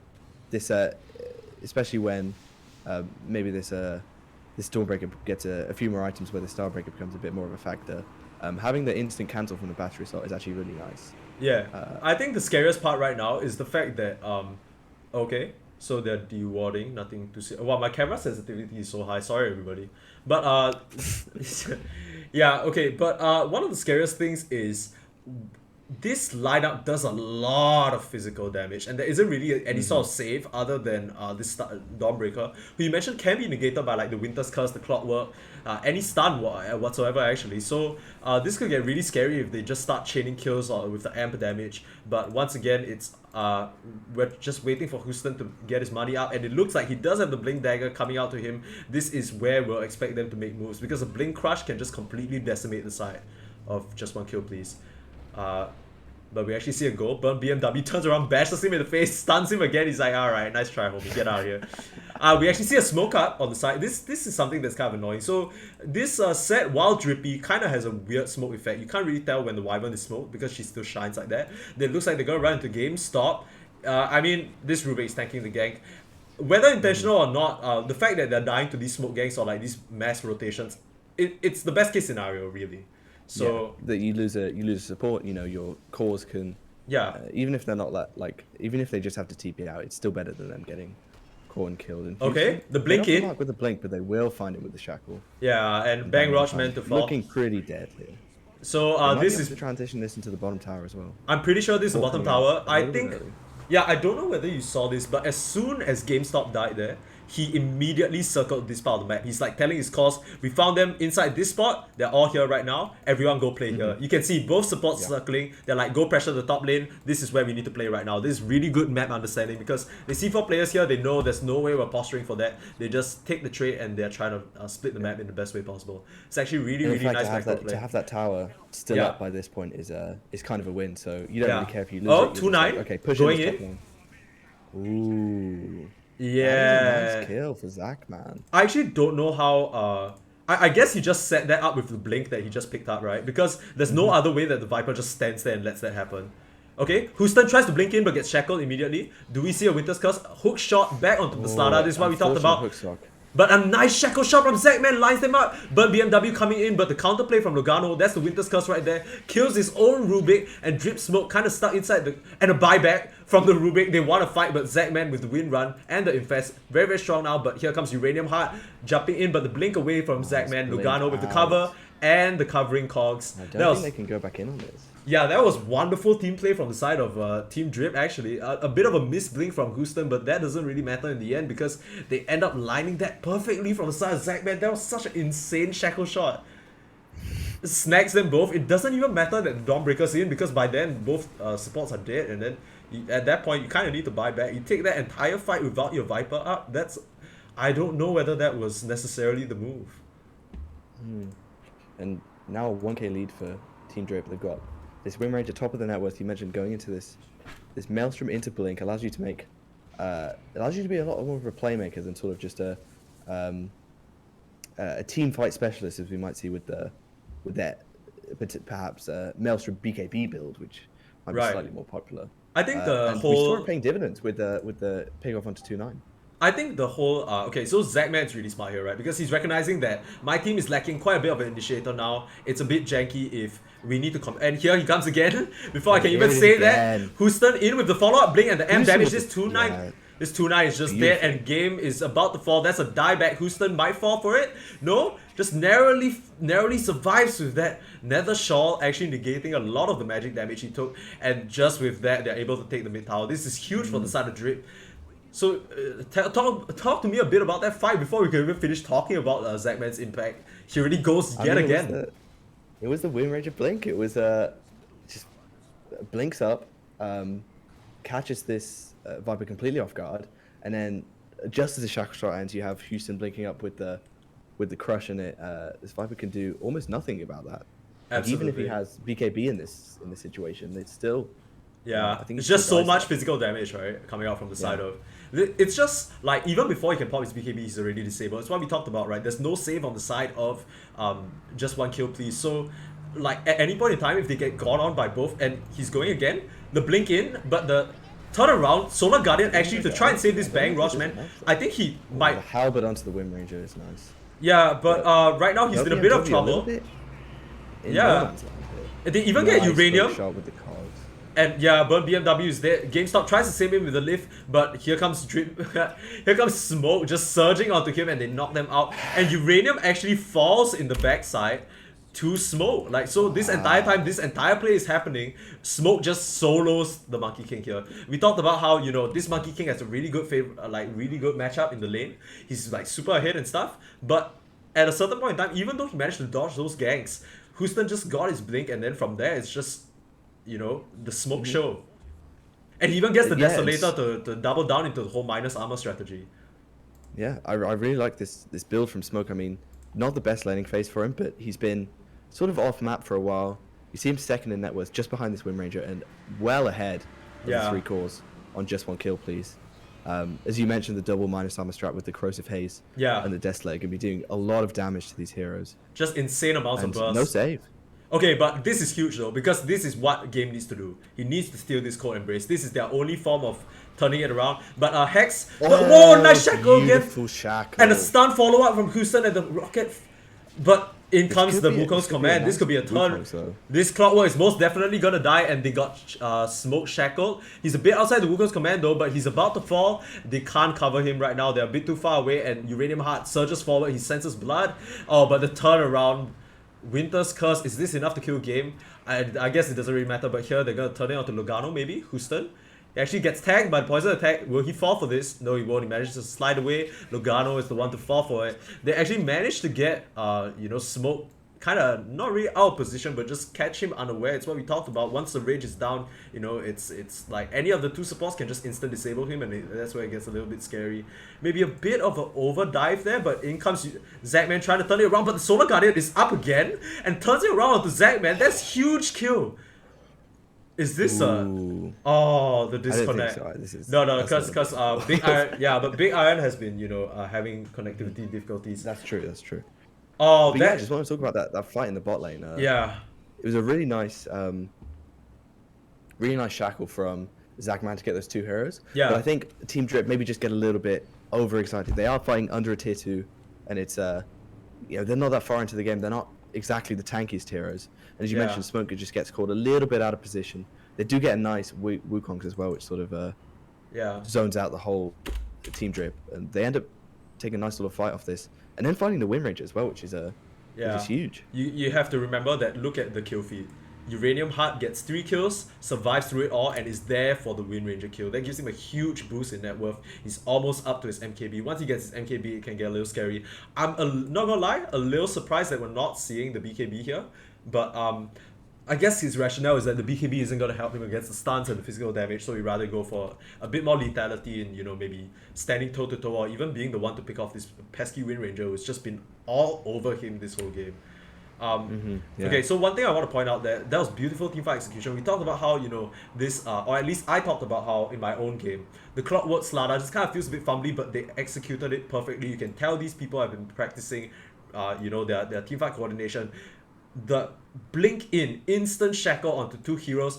this, especially when maybe this Dawnbreaker gets a few more items where the Starbreaker becomes a bit more of a factor. Having the instant cancel from the battery slot is actually really nice. Yeah, I think the scariest part right now is the fact that okay, so they're dewarding, nothing to see. Wow, my camera sensitivity is so high. Sorry, everybody. But yeah, okay. But one of the scariest things is this lineup does a lot of physical damage, and there isn't really any sort of save other than this Dawnbreaker, who you mentioned can be negated by like the Winter's Curse, the Clockwork, any stun whatsoever actually. So this could get really scary if they just start chaining kills or with the amp damage. But once again, it's we're just waiting for Houston to get his money up, and it looks like he does have the Blink Dagger coming out to him. This is where we'll expect them to make moves, because a Blink Crush can just completely decimate the side of just one kill, please. But we actually see a goal. Burn BMW turns around, bashes him in the face, stuns him again. He's like, alright, nice try, homie, get out of here. We actually see a smoke up on the side. This is something that's kind of annoying. So this set, while drippy, kind of has a weird smoke effect. You can't really tell when the Wyvern is smoked because she still shines like that. Then it looks like they're going to run into game. Stop. I mean, this Rubik is tanking the gank. Whether intentional or not, the fact that they're dying to these smoke ganks or like these mass rotations, it's the best case scenario, really. So that you lose a support, your cores can even if they're not even if they just have to TP out, it's still better than them getting core and killed. And okay, the blink in with the blink, but they will find it with the shackle. Yeah, and Bang Roach meant to fall. Looking pretty dead here. So this is to transition this into the bottom tower as well. I'm pretty sure this is the bottom tower. I think. Early. Yeah, I don't know whether you saw this, but as soon as GameStop died there, he immediately circled this part of the map. He's like telling his cores, we found them inside this spot, they're all here right now, everyone go play here. You can see both supports circling, they're like, go pressure the top lane, this is where we need to play right now. This is really good map understanding, because they see 4 players here, they know there's no way we're posturing for that. They just take the trade and they're trying to split the map in the best way possible. It's actually really nice backdoor play. To have that tower still up by this point is kind of a win, so you don't really care if you lose it. 2-9, okay, push going in. Ooh. Yeah. That was a nice kill for Zach, man. I actually don't know how. I guess he just set that up with the blink that he just picked up, right? Because there's no other way that the Viper just stands there and lets that happen. Okay, Houston tries to blink in but gets shackled immediately. Do we see a Winter's Curse? Hook shot back onto the Slada. This is what we talked about. But a nice shackle shot from Zackman, lines them up. Burn BMW coming in, but the counterplay from Logano, that's the Winter's Curse right there. Kills his own Rubik, and Drip Smoke kind of stuck inside the... And a buyback from the Rubik. They want to fight, but Zackman with the wind run and the Infest. Very, very strong now, but here comes Uranium Heart jumping in, but the blink away from Zackman. Logano with the cover and the covering cogs. I don't think they can go back in on this. Yeah, that was wonderful team play from the side of Team Drip, actually. A bit of a missed blink from Houston, but that doesn't really matter in the end because they end up lining that perfectly from the side of Zackman. That was such an insane shackle shot. Snags them both. It doesn't even matter that the Dawnbreaker's in because by then both supports are dead, and then at that point you kind of need to buy back. You take that entire fight without your Viper up, I don't know whether that was necessarily the move. And now a 1k lead for Team Drip. They've got this win range at top of the net worth. You mentioned going into this Maelstrom into Blink allows you to make allows you to be a lot more of a playmaker than sort of just a team fight specialist, as we might see with that perhaps Maelstrom BKB build, which might be slightly more popular. I think the and whole we saw it paying dividends with the pig off onto 2-9. I think the whole okay, so Zackman's really smart here, right? Because he's recognizing that my team is lacking quite a bit of an initiator now. It's a bit janky if we need to come. And here he comes again. Before I can even say that, Houston in with the follow-up blink and the M damage. This 2-9. This 2-9 is just dead and game is about to fall. That's a dieback. Houston might fall for it. No, just narrowly survives with that Nether Shawl, actually negating a lot of the magic damage he took. And just with that, they're able to take the mid tower. This is huge for the side of Drip. So talk to me a bit about that fight before we can even finish talking about Zackman's impact. He really goes yet again. It was the win range of Blink. It was just blinks up, catches this Viper completely off guard, and then just as the shackle shot ends, you have Houston blinking up with the crush in it. This Viper can do almost nothing about that. Like, even if he has BKB in this situation, it's still. Yeah, I think it's just so much physical damage, right, coming out from the side of. It's just like even before he can pop his BKB, he's already disabled. That's what we talked about, right? There's no save on the side of just one kill, please. So like at any point in time, if they get gone on by both, and he's going again, the blink in, but the turn around, Solar Guardian actually to try and save this Bang Rush, man. I think he might. The halberd onto the Wind Ranger is nice. Yeah, but right now he's in a bit of trouble. Yeah. They even get Uranium. Shot with the cards. And yeah, Burn BMW is there. GameStop tries to save him with the lift, but here comes Drip. Here comes Smoke just surging onto him, and they knock them out. And Uranium actually falls in the backside to Smoke. Like, so this entire time, this entire play is happening, Smoke just solos the Monkey King here. We talked about how, you know, this Monkey King has a really good really good matchup in the lane. He's like super ahead and stuff. But at a certain point in time, even though he managed to dodge those ganks, Houston just got his blink, and then from there it's just, you know, the smoke show. And he even gets the Desolator to double down into the whole minus armor strategy. Yeah, I really like this build from Smoke. I mean, not the best laning phase for him, but he's been sort of off map for a while. You see him second in net worth, just behind this Wind Ranger, and well ahead of the 3 cores on just 1 kill, please. As you mentioned, the double minus armor strat with the Corrosive Haze and the Desolator can be doing a lot of damage to these heroes. Just insane amounts of burst. No save. Okay, but this is huge though, because this is what game needs to do. He needs to steal this Cold Embrace. This is their only form of turning it around. But Hex, whoa, nice shackle again. Shackle. And a stun follow-up from Houston and the rocket. But in comes the Wukong's command. This could be a turn. This Clockwork is most definitely gonna die, and they got Smoke shackled. He's a bit outside the Wukong's command though, but he's about to fall. They can't cover him right now. They're a bit too far away, and Uranium Heart surges forward. He senses blood. Oh, but the turnaround. Winter's Curse, is this enough to kill game? I guess it doesn't really matter, but here they're gonna turn it onto Logano maybe, Houston. He actually gets tagged by the poison attack. Will he fall for this? No, he won't. He manages to slide away. Logano is the one to fall for it. They actually managed to get, you know, Smoke kind of not really out of position, but just catch him unaware. It's what we talked about. Once the rage is down, you know, it's like any of the 2 supports can just instant disable him, and that's where it gets a little bit scary. Maybe a bit of an over dive there, but in comes Zachman trying to turn it around, but the Solar Guardian is up again and turns it around onto Zachman. That's huge kill. Is this oh, the disconnect? I don't think so. No, because Big Iron, yeah, but Big Iron has been, you know, having connectivity difficulties. That's true. Oh, but I just want to talk about that fight in the bot lane. Yeah, it was a really nice shackle from Zachman to get those 2 heroes. Yeah, but I think Team Drip maybe just get a little bit overexcited. They are fighting under a tier 2, and it's you know, they're not that far into the game. They're not exactly the tankiest heroes. And as you mentioned, Smoke just gets caught a little bit out of position. They do get a nice Wukongs as well, which sort of zones out the whole Team Drip, and they end up taking a nice little fight off this. And then finding the Wind Ranger as well, which is huge. You have to remember that. Look at the kill feed. Uranium Heart gets 3 kills, survives through it all, and is there for the Wind Ranger kill. That gives him a huge boost in net worth. He's almost up to his MKB. Once he gets his MKB, it can get a little scary. I'm not gonna lie, a little surprised that we're not seeing the BKB here. But I guess his rationale is that the BKB isn't going to help him against the stuns and the physical damage, so he'd rather go for a bit more lethality and, you know, maybe standing toe-to-toe or even being the one to pick off this pesky Wind Ranger who's just been all over him this whole game. Okay, so one thing I want to point out that was beautiful teamfight execution. We talked about how, you know, this, or at least I talked about how in my own game, the Clockwork Slada just kind of feels a bit fumbly, but they executed it perfectly. You can tell these people have been practicing, you know, their teamfight coordination. The blink in, instant shackle onto 2 heroes.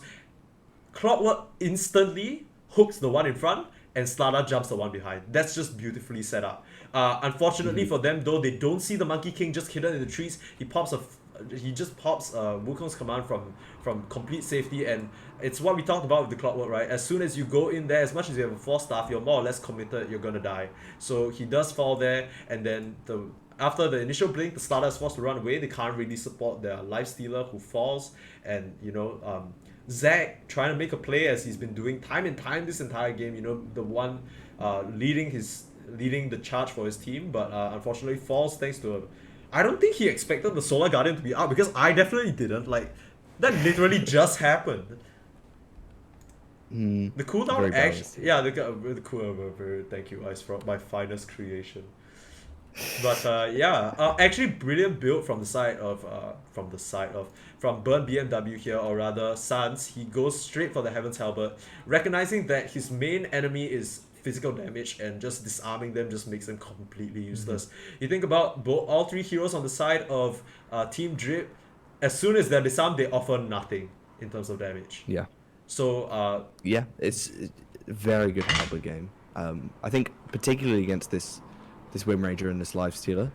Clockwork instantly hooks the one in front, and Slada jumps the one behind. That's just beautifully set up. Unfortunately for them though, they don't see the Monkey King just hidden in the trees. He just pops Wukong's command from complete safety, and it's what we talked about with the Clockwork, right? As soon as you go in there, as much as you have a 4 staff, you're more or less committed, you're gonna die. So he does fall there, and then after the initial blink, the Slada is forced to run away. They can't really support their Lifestealer who falls, and, you know, Zach trying to make a play as he's been doing time and time this entire game, you know, the one leading the charge for his team, but unfortunately falls thanks to I don't think he expected the Solar Guardian to be out, because I definitely didn't. Like, that literally just happened. The cooldown actually, yeah, the cooldown, thank you, Ice Frog, my finest creation. But actually brilliant build from the side of Burn BMW here, or rather Sans. He goes straight for the Heaven's Halberd, recognizing that his main enemy is physical damage, and just disarming them just makes them completely useless. You think about all three heroes on the side of Team Drip, as soon as they're disarmed, they offer nothing in terms of damage. Yeah. So Yeah, it's a very good Halberd game. I think particularly against this Wind Ranger and this Life Stealer,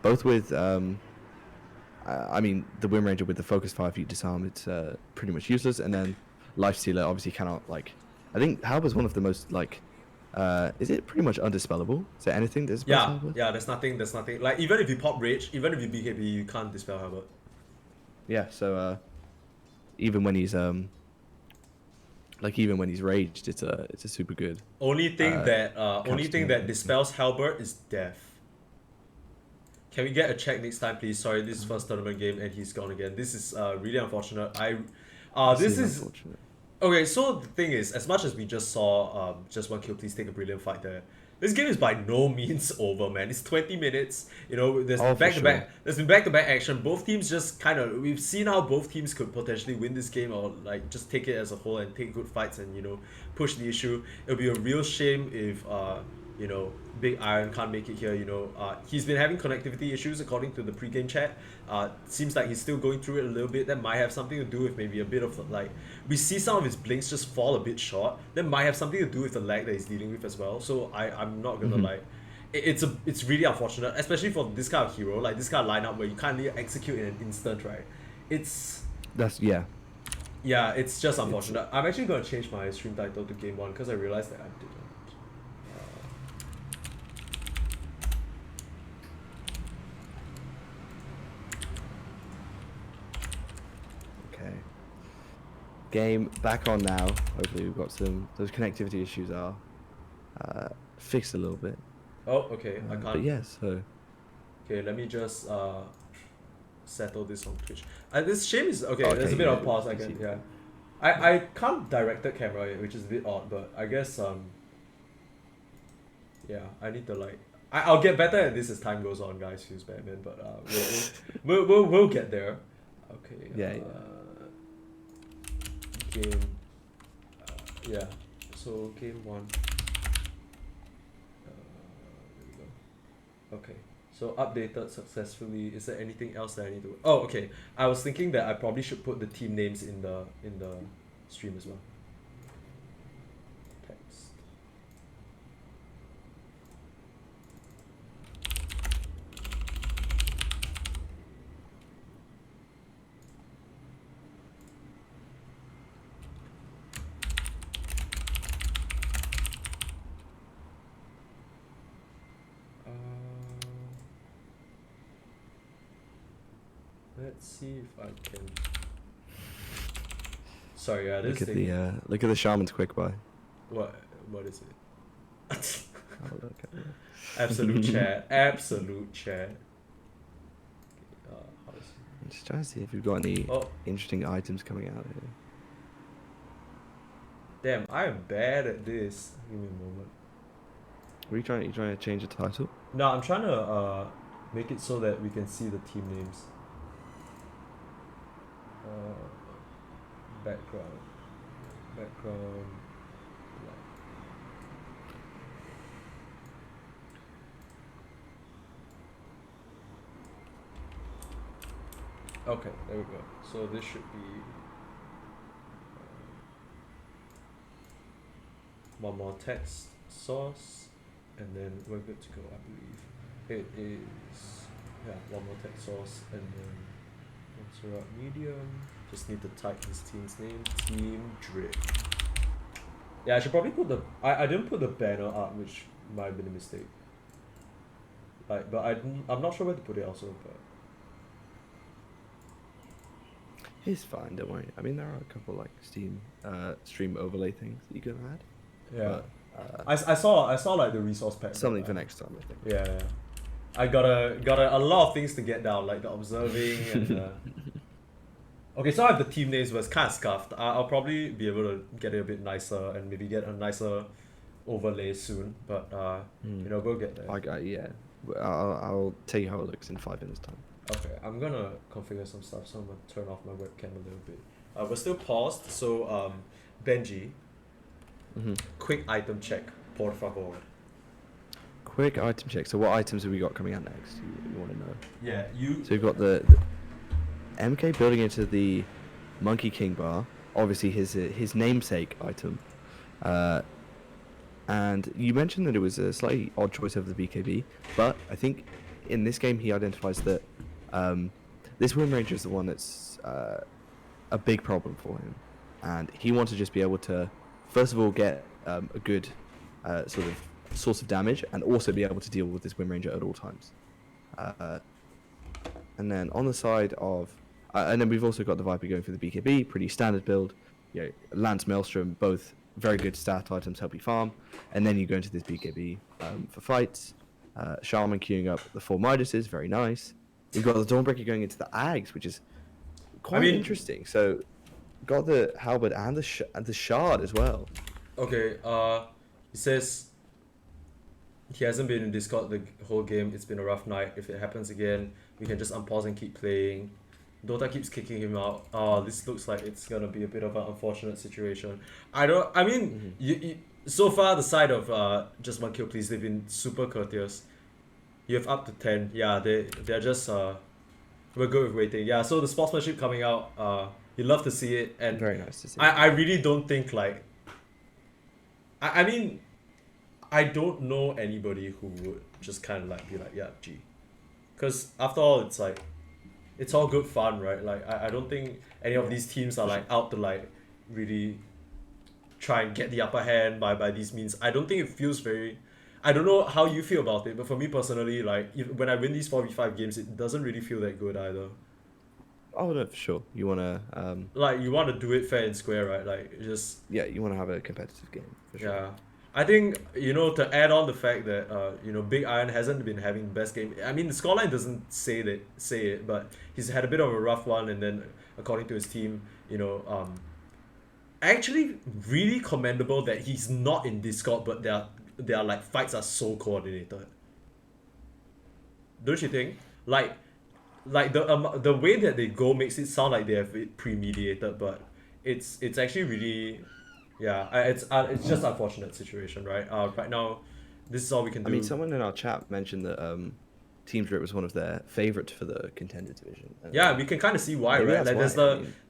both with I mean the Wind Ranger with the focus fire if you disarm, it's pretty much useless, and then Life Stealer obviously cannot like. I think Halberd's one of the most like. Is it pretty much undispellable? Is there anything that's Halberd? yeah. There's nothing. Like even if you pop Rage, even if you BKB, you can't dispel Halberd. Yeah, so even when he's even when he's raged, it's a super good. Only thing that dispels Halberd is death. Can we get a check next time, please? Sorry, this is first tournament game and he's gone again. This is really unfortunate. This is unfortunate. Okay, so the thing is, as much as we just saw just one kill, please take a brilliant fight there. This game is by no means over, man. It's 20 minutes. You know, there's been back-to-back action. Both teams just kind of, we've seen how both teams could potentially win this game, or like just take it as a whole and take good fights and, you know, push the issue. It'll be a real shame if you know, Big Iron can't make it here. You know, he's been having connectivity issues according to the pre-game chat. Seems like he's still going through it a little bit. That might have something to do with maybe a bit of like, we see some of his blinks just fall a bit short. That might have something to do with the lag that he's dealing with as well. So I'm not gonna like, it's really unfortunate, especially for this kind of hero, like this kind of lineup where you can't really execute in an instant, right? Yeah, it's just unfortunate. I'm actually gonna change my stream title to Game 1 because I realized that I didn't. Game back on now. Hopefully we've got those connectivity issues are fixed a little bit. Oh, okay. I can't. But yeah, so. Okay, let me just settle this on Twitch. This shame is okay. There's a bit of pause. I can I can't direct the camera yet, which is a bit odd, but I guess yeah, I need to like. I'll get better at this as time goes on, guys. Feels bad, man, but we'll get there. Okay. Yeah. Game. Yeah. So game 1. There we go. Okay. So updated successfully. Is there anything else that I need to? Oh, okay. I was thinking that I probably should put the team names in the stream as well. Text. Let's see if I can. Sorry, yeah. This Look at the shaman's quick buy. What is it? Oh, look at it. Absolute chat. Absolute chat. I'm just trying to see if we've got any interesting items coming out here. Damn, I am bad at this. Give me a moment. Were you trying to change the title? No, I'm trying to make it so that we can see the team names. Background. Okay, there we go. So this should be one more text source, and then we're good to go. I believe it is one more text source, and then answer out medium. Just need to type his team's name, Team Drip. Yeah, I should probably put I didn't put the banner up, which might have been a mistake. Like, but I'm not sure where to put it also, but. It's fine, don't worry. I mean, there are a couple like stream overlay things that you can add. Yeah. But, I saw like the resource pack. Something for next time, I think. Yeah. I got a lot of things to get down, like the observing and. Okay, so I have the team names, but it's kind of scuffed. I'll probably be able to get it a bit nicer and maybe get a nicer overlay soon. But you know, we'll get there. I'll tell you how it looks in 5 minutes time. Okay, I'm gonna configure some stuff, so I'm gonna turn off my webcam a little bit. We're still paused, so Benji, Quick item check, por favor. Quick item check. So what items have we got coming out next? You want to know? Yeah, you. So we've got the MK building into the Monkey King bar. Obviously his namesake item. And you mentioned that it was a slightly odd choice over the BKB, but I think in this game he identifies that this Wind Ranger is the one that's a big problem for him, and he wants to just be able to, first of all, get a good sort of source of damage, and also be able to deal with this Wind Ranger at all times. And then on the side of, and then we've also got the Viper going for the BKB, pretty standard build. You know, Lance, Maelstrom, both very good stat items, help you farm, and then you go into this BKB for fights. Shaman queuing up the 4 Midases, very nice. You've got the Dawnbreaker going into the Ags, which is quite interesting. So, got the Halberd and the Shard as well. Okay, he says he hasn't been in Discord the whole game. It's been a rough night. If it happens again, we can just unpause and keep playing. Dota keeps kicking him out. Oh, this looks like it's gonna be a bit of an unfortunate situation. So far the side of just 1 kill please, they've been super courteous. You have up to 10. Yeah, they're just we're good with waiting. Yeah, so the sportsmanship coming out, you love to see it, and very nice to see. I really don't think like I mean I don't know anybody who would just kind of like be like, yeah, G, because after all it's like, it's all good fun, right? Like I don't think any of these teams are like out to like really try and get the upper hand by these means. I don't think it feels very, I don't know how you feel about it, but for me personally, like when I win these 4v5 games, it doesn't really feel that good either. Oh no, for sure. You wanna like you want to do it fair and square, right? Like just, yeah, you wanna have a competitive game for sure. Yeah, I think, you know, to add on the fact that you know, Big Iron hasn't been having the best game. I mean, the scoreline doesn't say it, but he's had a bit of a rough one, and then according to his team, you know, actually really commendable that he's not in Discord, but their like fights are so coordinated. Don't you think? Like the way that they go makes it sound like they have it premeditated, but it's actually really, yeah, it's just unfortunate situation, right? Right now, this is all we can do. I mean, someone in our chat mentioned that Team Drip was one of their favorites for the contender division. Yeah, we can kind of see why, right? Like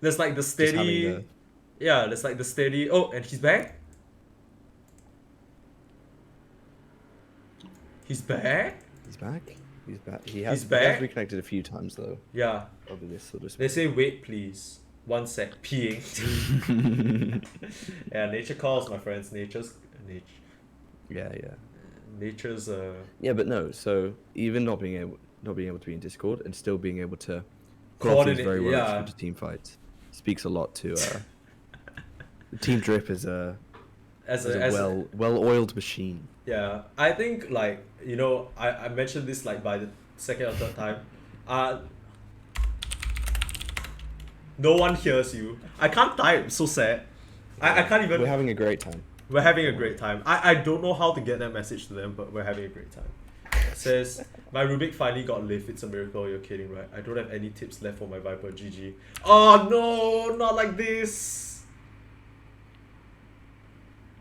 there's like the steady, yeah, there's like the steady. Oh, and he's back. He's back. He's back. He's back. He has reconnected a few times though. Yeah. Over this sort of. They say wait, please. 1 sec. Peeing. Yeah, nature calls, my friends. Nature's nature. Yeah. Nature's Yeah, but no. So even not being able to be in Discord and still being able to coordinate very well into team fights speaks a lot to Team Drip as a well-oiled machine. Yeah, I think, like, you know, I mentioned this like by the second or third time. No one hears you. I can't type. So sad. I can't even. We're having a great time. We're having a great time. I don't know how to get that message to them, but we're having a great time. It says, my Rubik finally got lift. It's a miracle. You're kidding, right? I don't have any tips left for my Viper. GG. Oh no, not like this.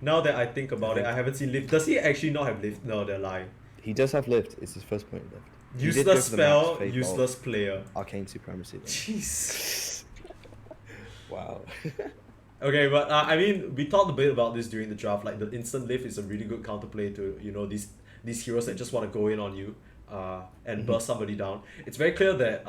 Now that I think about it, I haven't seen lift. Does he actually not have lift? No, they're lying. He does have lift. It's his first point of lift. Useless spell, useless player. Arcane supremacy. Jeez. Wow. Okay, but I mean, we talked a bit about this during the draft. Like, the instant lift is a really good counterplay to, you know, these heroes that just want to go in on you and burst somebody down. It's very clear that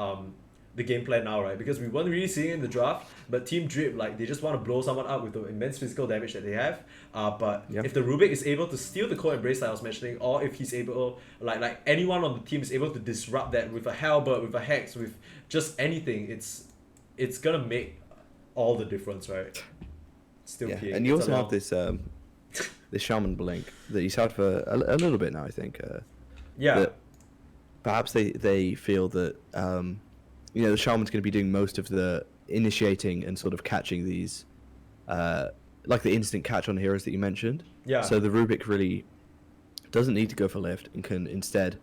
the game plan now, right? Because we weren't really seeing it in the draft, but Team Drip, like, they just want to blow someone up with the immense physical damage that they have. But if the Rubik is able to steal the Cold Embrace like I was mentioning, or if he's able, like anyone on the team is able to disrupt that with a Halberd, with a Hex, with just anything, it's gonna make all the difference, right? Still peeing. And you also have this this Shaman Blink that he's had for a little bit now, I think. Perhaps they feel that you know, the Shaman's going to be doing most of the initiating and sort of catching these, like the instant catch on heroes that you mentioned. Yeah. So the Rubik really doesn't need to go for lift and can instead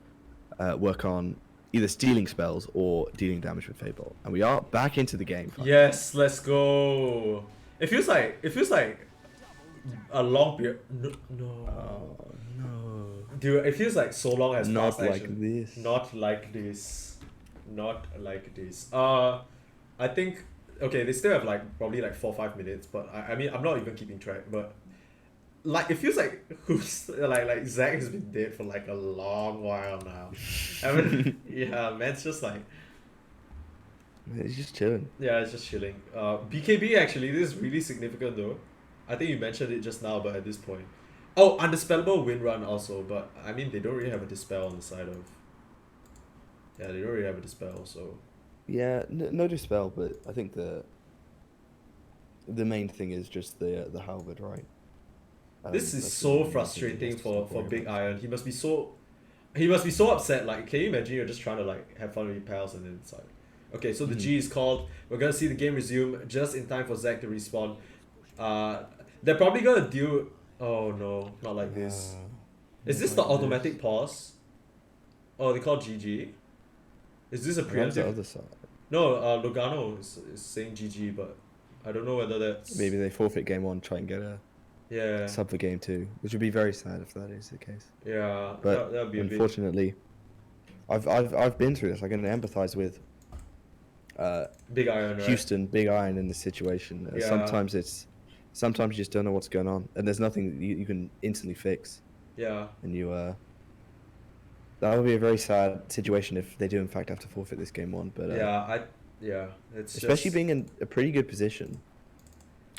work on either stealing spells or dealing damage with Fable. And we are back into the game. Yes, let's go. It feels like a long period. No, no. Oh no. Dude, it feels like so long has Not passed. like Actually, this. not like this. Not like this. I think okay. They still have like probably like 4 or 5 minutes, but I mean I'm not even keeping track. But like it feels like who's like Zach has been dead for like a long while now. I mean, yeah, man's just like He's just chilling. yeah, it's just chilling. BKB actually, this is really significant though. I think you mentioned it just now, but at this point, oh, undispellable win run also. But I mean, they don't really have a dispel on the side of. Yeah, they don't really have a dispel, so Yeah, no dispel, but I think the main thing is just the halberd, right? this is That's so the main thing he frustrating has to for stop worrying Big about. Iron. He must be so upset. Like, can you imagine you're just trying to like have fun with your pals and then it's like, okay, so the Mhm. G is called. We're gonna see the game resume just in time for Zach to respawn. They're probably gonna deal. Oh no, not like this. Is Not this the like automatic this. pause? Oh, they call GG. Is this a That was the preemptive? other side. No, Lugano is saying GG, but I don't know whether that's Maybe they forfeit game one, try and get a yeah, sub for game two, which would be very sad if that is the case. yeah. But That'd be a bit. unfortunately, I've been through this. I can empathise with uh, Big Iron, right? Houston, Big Iron in this situation. Yeah, Sometimes you just don't know what's going on, and there's nothing you can instantly fix. yeah, And that would be a very sad situation if they do in fact have to forfeit this game one. But yeah. It's especially just being in a pretty good position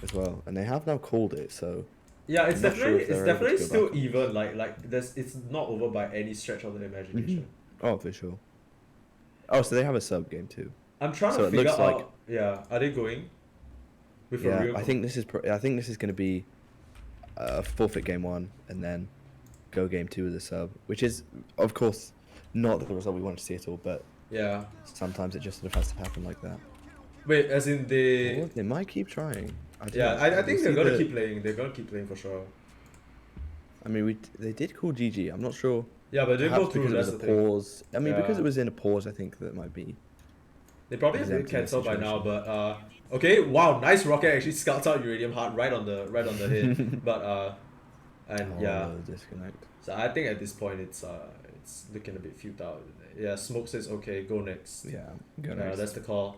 as well, and they have now called it, so yeah. I'm not sure if It's they're able to definitely go still back on this. even. Like there's it's not over by any stretch of the imagination. Oh, for sure. Oh, so they have a sub game too. I'm trying So to it figure looks like out. Yeah, are they going with a yeah. real? I think this is going to be forfeit game one and then go game two with a sub, which is of course not the result we want to see at all. But Yeah. sometimes it just sort of has to happen like that. Wait, as in Or they might keep trying. I don't Yeah, know. I We'll think they're see gonna keep playing. They're gonna keep playing for sure. I mean, they did call GG. I'm not sure. Yeah, but they Perhaps go through. because it was That's a the thing. pause. I mean, because Yeah. it was in a pause, I think that might be They probably have been exempt in this cancelled by now, situation. but okay, wow, nice rocket actually scouts out Uranium Heart right on the head. But and yeah. Oh, disconnect. So I think at this point it's looking a bit futile. Yeah, Smoke says okay, go next. Yeah, go Yeah, next. that's the call.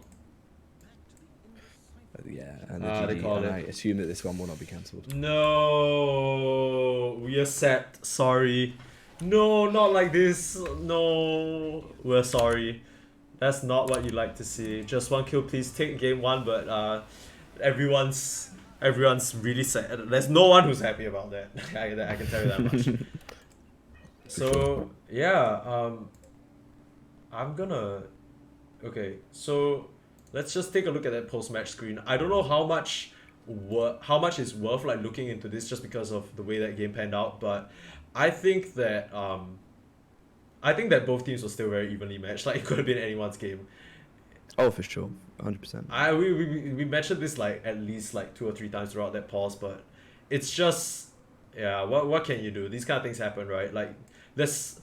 Yeah, and the They GG, called and it. I assume that this one will not be cancelled. No, we are set. Sorry. No, not like this. No, we're sorry. That's not what you like to see. Just one kill, please. Take game one, but everyone's really sad. There's no one who's happy about that. I can tell you that much. So yeah, I'm gonna. Okay, so let's just take a look at that post-match screen. I don't know how much is worth like looking into this just because of the way that game panned out, but I think that both teams were still very evenly matched. Like it could have been anyone's game. Oh, for sure, 100%. We mentioned this like at least like 2 or 3 times throughout that pause, but it's just yeah. What can you do? These kind of things happen, right? Like this.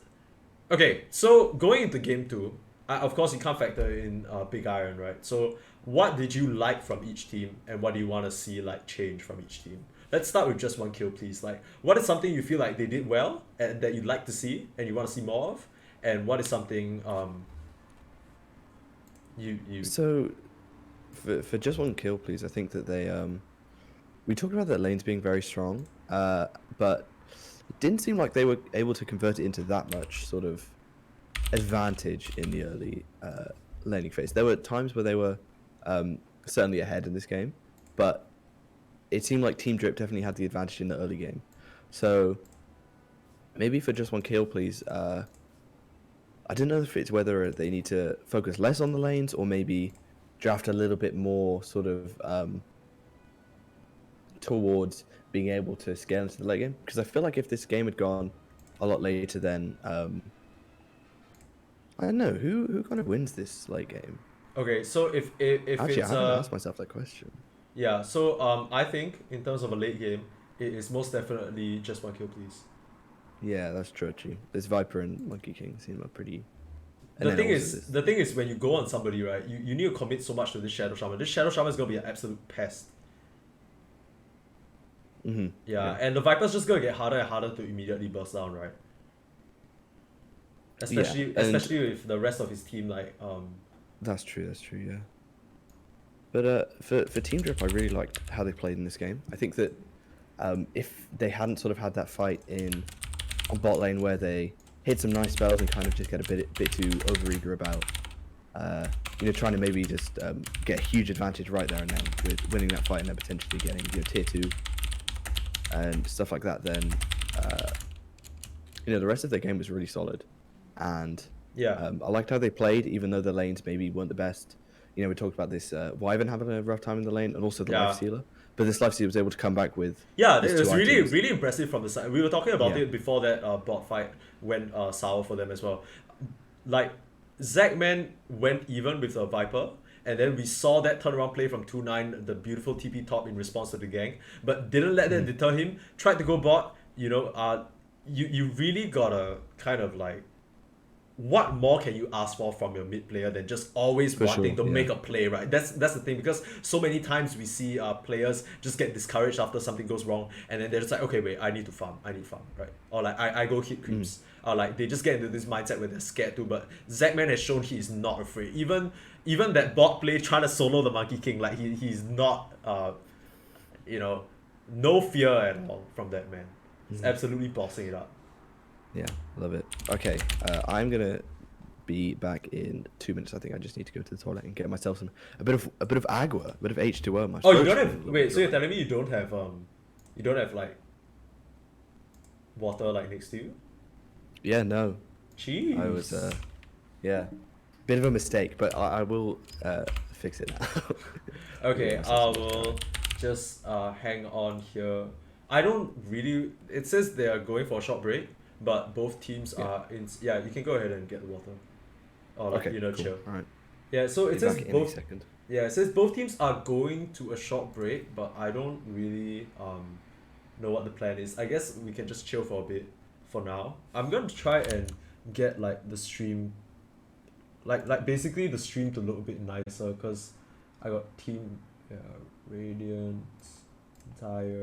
Okay, so going into game two, of course you can't factor in Big Iron, right? So what did you like from each team, and what do you want to see like change from each team? Let's start with just one kill, please. Like, what is something you feel like they did well and that you'd like to see and you want to see more of, and what is something you So, for just one kill, please. I think that we talked about their lanes being very strong, but it didn't seem like they were able to convert it into that much sort of advantage in the early laning phase. There were times where they were certainly ahead in this game, but it seemed like Team Drip definitely had the advantage in the early game. So maybe for just one kill, please. I don't know if it's whether they need to focus less on the lanes or maybe draft a little bit more sort of towards being able to scale into the late game. Because I feel like if this game had gone a lot later, then I don't know who kind of wins this late game. Okay, so if Actually, I it's haven't asked myself that question. yeah, so I think in terms of a late game, it is most definitely just one kill, please. Yeah, that's true. Actually, this Viper and Monkey King seem like pretty. And The then thing also is, this- the thing is, when you go on somebody, right, you need to commit so much to this Shadow Shaman. This Shadow Shaman is gonna be an absolute pest. Mm-hmm. Yeah, and the Viper's just gonna get harder and harder to immediately burst down, right? Yeah, Especially and especially with the rest of his team like that's true. That's true. Yeah. But for Team Drip, I really liked how they played in this game. I think that if they hadn't sort of had that fight in on bot lane where they hit some nice spells and kind of just get a bit too overeager about, trying to maybe just get a huge advantage right there and then with winning that fight and then potentially getting tier 2 and stuff like that, then the rest of their game was really solid, and yeah. I liked how they played, even though the lanes maybe weren't the best. We talked about this Wyvern having a rough time in the lane, and also the Yeah. Lifestealer. But this Lifestealer was able to come back with Yeah, his it two was really, items. really impressive from the side. We were talking about Yeah. it before that bot fight went sour for them as well. Like, Zackman went even with a Viper, and then we saw that turnaround play from 2-9, the beautiful TP top in response to the gang, but didn't let that deter him. Tried to go bot, you really gotta kind of like, what more can you ask for your mid player than just always For wanting sure, to yeah. make a play, right? That's the thing, because so many times we see players just get discouraged after something goes wrong, and then they're just like, okay, wait, I need farm, right? Or like I go hit creeps, or like they just get into this mindset where they're scared to. But Zackman has shown he is not afraid. Even that bot play trying to solo the Monkey King, like he's not no fear at all from that man. He's absolutely bossing it up. Yeah, love it. Okay, I'm gonna be back in 2 minutes. I think I just need to go to the toilet and get myself a bit of agua, a bit of H2O. My Oh, you throat's don't feeling a have little wait, bit so you're dry. telling me you don't have like water like next to you? Yeah, no, Jeez. I was yeah, bit of a mistake, but I will fix it now. Okay, Yeah, I myself some will time. just hang on here. I don't really. It says they are going for a short break, but both teams Yeah. are in. Yeah, you can go ahead and get the water, or like Okay, cool. chill. All right. Yeah, so Be it says back in a both. second. Yeah, it says both teams are going to a short break, but I don't really know what the plan is. I guess we can just chill for a bit for now. I'm gonna try and get like the stream, like basically the stream to look a bit nicer, because I got team, yeah, Radiant, entire.